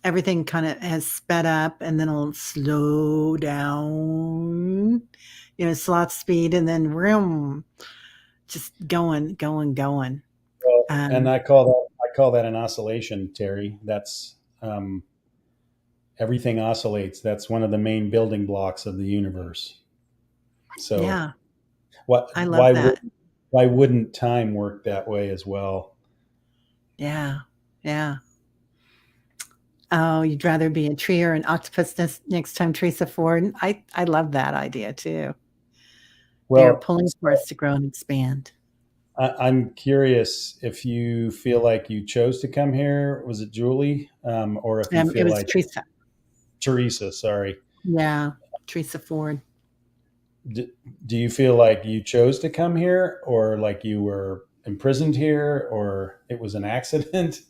[SPEAKER 1] everything kinda has sped up and then it'll slow down, slot speed, and then vroom, just going, going, going.
[SPEAKER 2] well, and
[SPEAKER 1] Um,
[SPEAKER 2] I call that an oscillation, Terry. That's everything oscillates. That's one of the main building blocks of the universe. So
[SPEAKER 1] yeah,
[SPEAKER 2] what?
[SPEAKER 1] I love that.
[SPEAKER 2] Why wouldn't time work that way as well?
[SPEAKER 1] Yeah, yeah. Oh, you'd rather be a tree or an octopus next time, Teresa Ford? I love that idea too. They are
[SPEAKER 2] Well,
[SPEAKER 1] pulling for us to grow and expand.
[SPEAKER 2] I'm curious if you feel like you chose to come here. Was it Julie, or if you
[SPEAKER 1] It
[SPEAKER 2] feel
[SPEAKER 1] was
[SPEAKER 2] like
[SPEAKER 1] Teresa.
[SPEAKER 2] Teresa? Sorry.
[SPEAKER 1] Yeah, Teresa Ford.
[SPEAKER 2] D- do you feel like you chose to come here, or like you were imprisoned here, or it was an accident?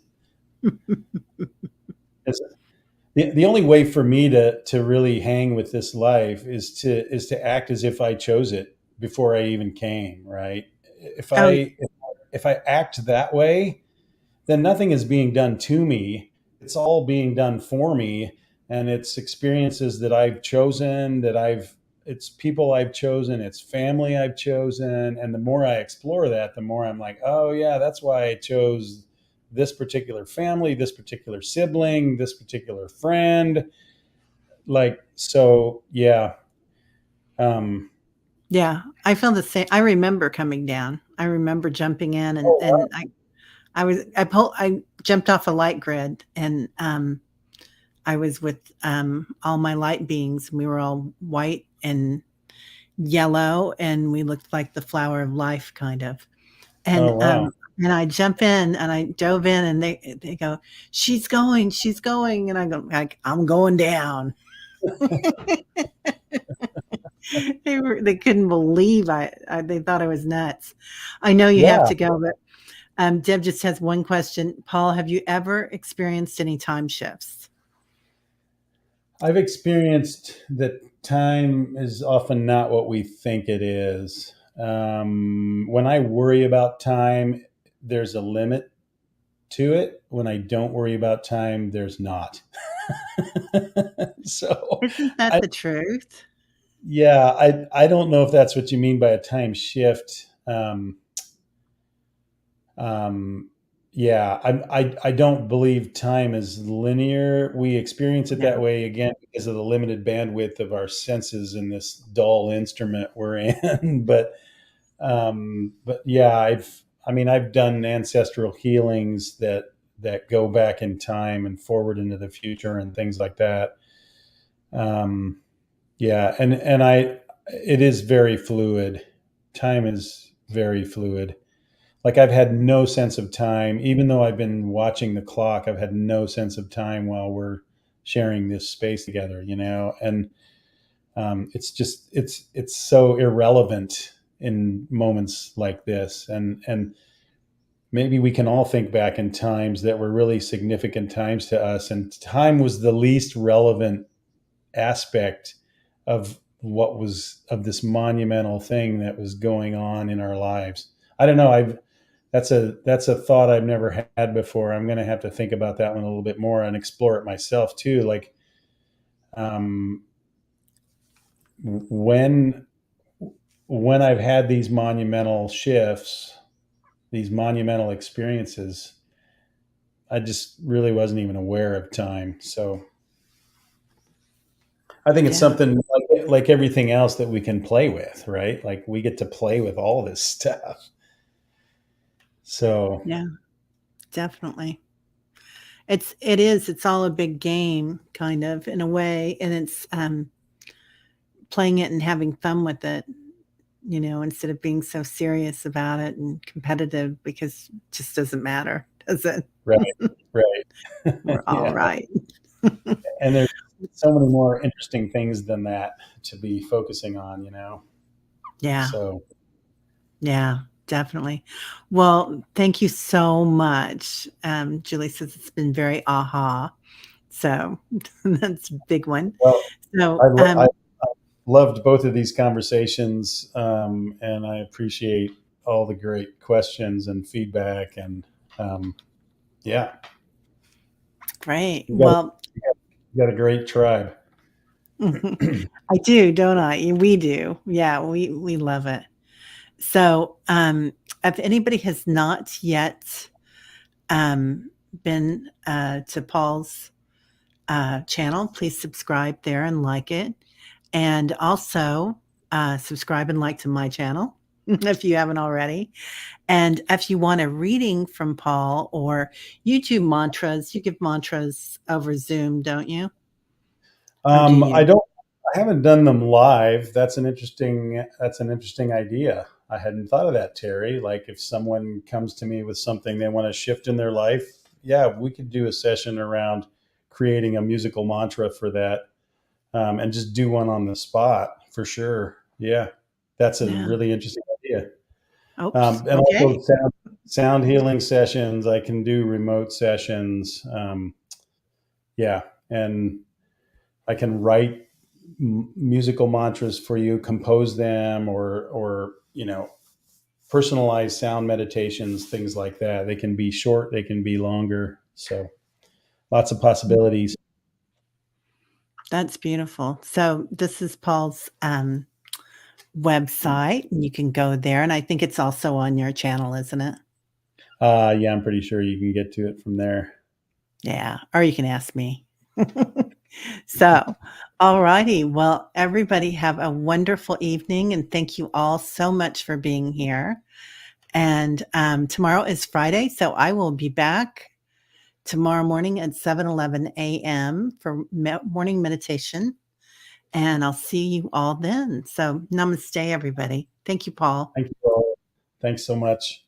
[SPEAKER 2] 'Cause the only way for me to really hang with this life is to act as if I chose it before I even came. Right? If
[SPEAKER 1] Oh,
[SPEAKER 2] I if I act that way, then nothing is being done to me. It's all being done for me. And it's experiences that I've chosen, it's people I've chosen, it's family I've chosen. And the more I explore that, the more I'm like, oh, yeah, that's why I chose this particular family, this particular sibling, this particular friend. Like, so, yeah. Um,
[SPEAKER 1] yeah, I feel the same. I remember coming down. I remember jumping in
[SPEAKER 2] oh,
[SPEAKER 1] and I jumped off a light grid and, I was with, all my light beings. We were all white and yellow, and we looked like the flower of life kind of.
[SPEAKER 2] oh, wow.
[SPEAKER 1] And I jump in and I dove in and they go, she's going. And I go, like, I'm going down. They couldn't believe they thought I was nuts. I know you have
[SPEAKER 2] Yeah.
[SPEAKER 1] to go, but Deb just has one question. Paul, have you ever experienced any time shifts?
[SPEAKER 2] I've experienced that time is often not what we think it is. When I worry about time, there's a limit to it. When I don't worry about time, there's not. So,
[SPEAKER 1] Isn't that
[SPEAKER 2] I,
[SPEAKER 1] the truth?
[SPEAKER 2] yeah, I don't know if that's what you mean by a time shift. Um, yeah, I don't believe time is linear. We experience it that
[SPEAKER 1] No.
[SPEAKER 2] way again because of the limited bandwidth of our senses in this dull instrument we're in. But yeah, I've done ancestral healings that go back in time and forward into the future and things like that. Um, yeah, and it is very fluid. Time is very fluid. Like, I've had no sense of time, even though I've been watching the clock. I've had no sense of time while we're sharing this space together, and it's so irrelevant in moments like this, and maybe we can all think back in times that were really significant times to us, and time was the least relevant aspect of this monumental thing that was going on in our lives. I don't know. That's a thought I've never had before. I'm going to have to think about that one a little bit more and explore it myself too. Like, um, when when I've had these monumental shifts, these monumental experiences, I just really wasn't even aware of time. So I think it's
[SPEAKER 1] Yeah.
[SPEAKER 2] something like everything else that we can play with, right? Like, we get to play with all this stuff. So
[SPEAKER 1] Yeah, definitely. It's all a big game kind of in a way, and it's, playing it and having fun with it, instead of being so serious about it and competitive because it just doesn't matter, does it?
[SPEAKER 2] right, right,
[SPEAKER 1] We're all
[SPEAKER 2] yeah.
[SPEAKER 1] right.
[SPEAKER 2] And there's so many more interesting things than that to be focusing on.
[SPEAKER 1] Yeah,
[SPEAKER 2] So
[SPEAKER 1] yeah. Definitely. Well, thank you so much. Julie says it's been very aha. So that's a big one.
[SPEAKER 2] Well,
[SPEAKER 1] So,
[SPEAKER 2] I loved both of these conversations, and I appreciate all the great questions and feedback. And um, yeah,
[SPEAKER 1] great.
[SPEAKER 2] you got,
[SPEAKER 1] Well,
[SPEAKER 2] you got a great tribe.
[SPEAKER 1] I do, don't I? We do. Yeah, we love it. So, if anybody has not yet been to Paul's channel, please subscribe there and like it. And also subscribe and like to my channel if you haven't already. And if you want a reading from Paul or you do mantras, you give mantras over Zoom, don't you? Or do
[SPEAKER 2] I
[SPEAKER 1] you?
[SPEAKER 2] don't. I haven't done them live. That's an interesting idea. I hadn't thought of that, Terry. Like if someone comes to me with something they want to shift in their life, yeah, we could do a session around creating a musical mantra for that, and just do one on the spot for sure. Yeah, that's a
[SPEAKER 1] Yeah.
[SPEAKER 2] really interesting idea.
[SPEAKER 1] Oops.
[SPEAKER 2] And
[SPEAKER 1] Okay.
[SPEAKER 2] also sound healing sessions. I can do remote sessions. Yeah, and I can write musical mantras for you, compose them, or personalized sound meditations, things like that. They can be short, they can be longer. So lots of possibilities.
[SPEAKER 1] That's beautiful. So this is Paul's website, and you can go there. And I think it's also on your channel, isn't it?
[SPEAKER 2] Yeah, I'm pretty sure you can get to it from there.
[SPEAKER 1] Yeah. Or you can ask me. So, all righty. Well, everybody have a wonderful evening, and thank you all so much for being here. And tomorrow is Friday, so I will be back tomorrow morning at 7:11 a.m. for morning meditation. And I'll see you all then. So, namaste, everybody. Thank you, Paul.
[SPEAKER 2] Thank you all. Thanks so much.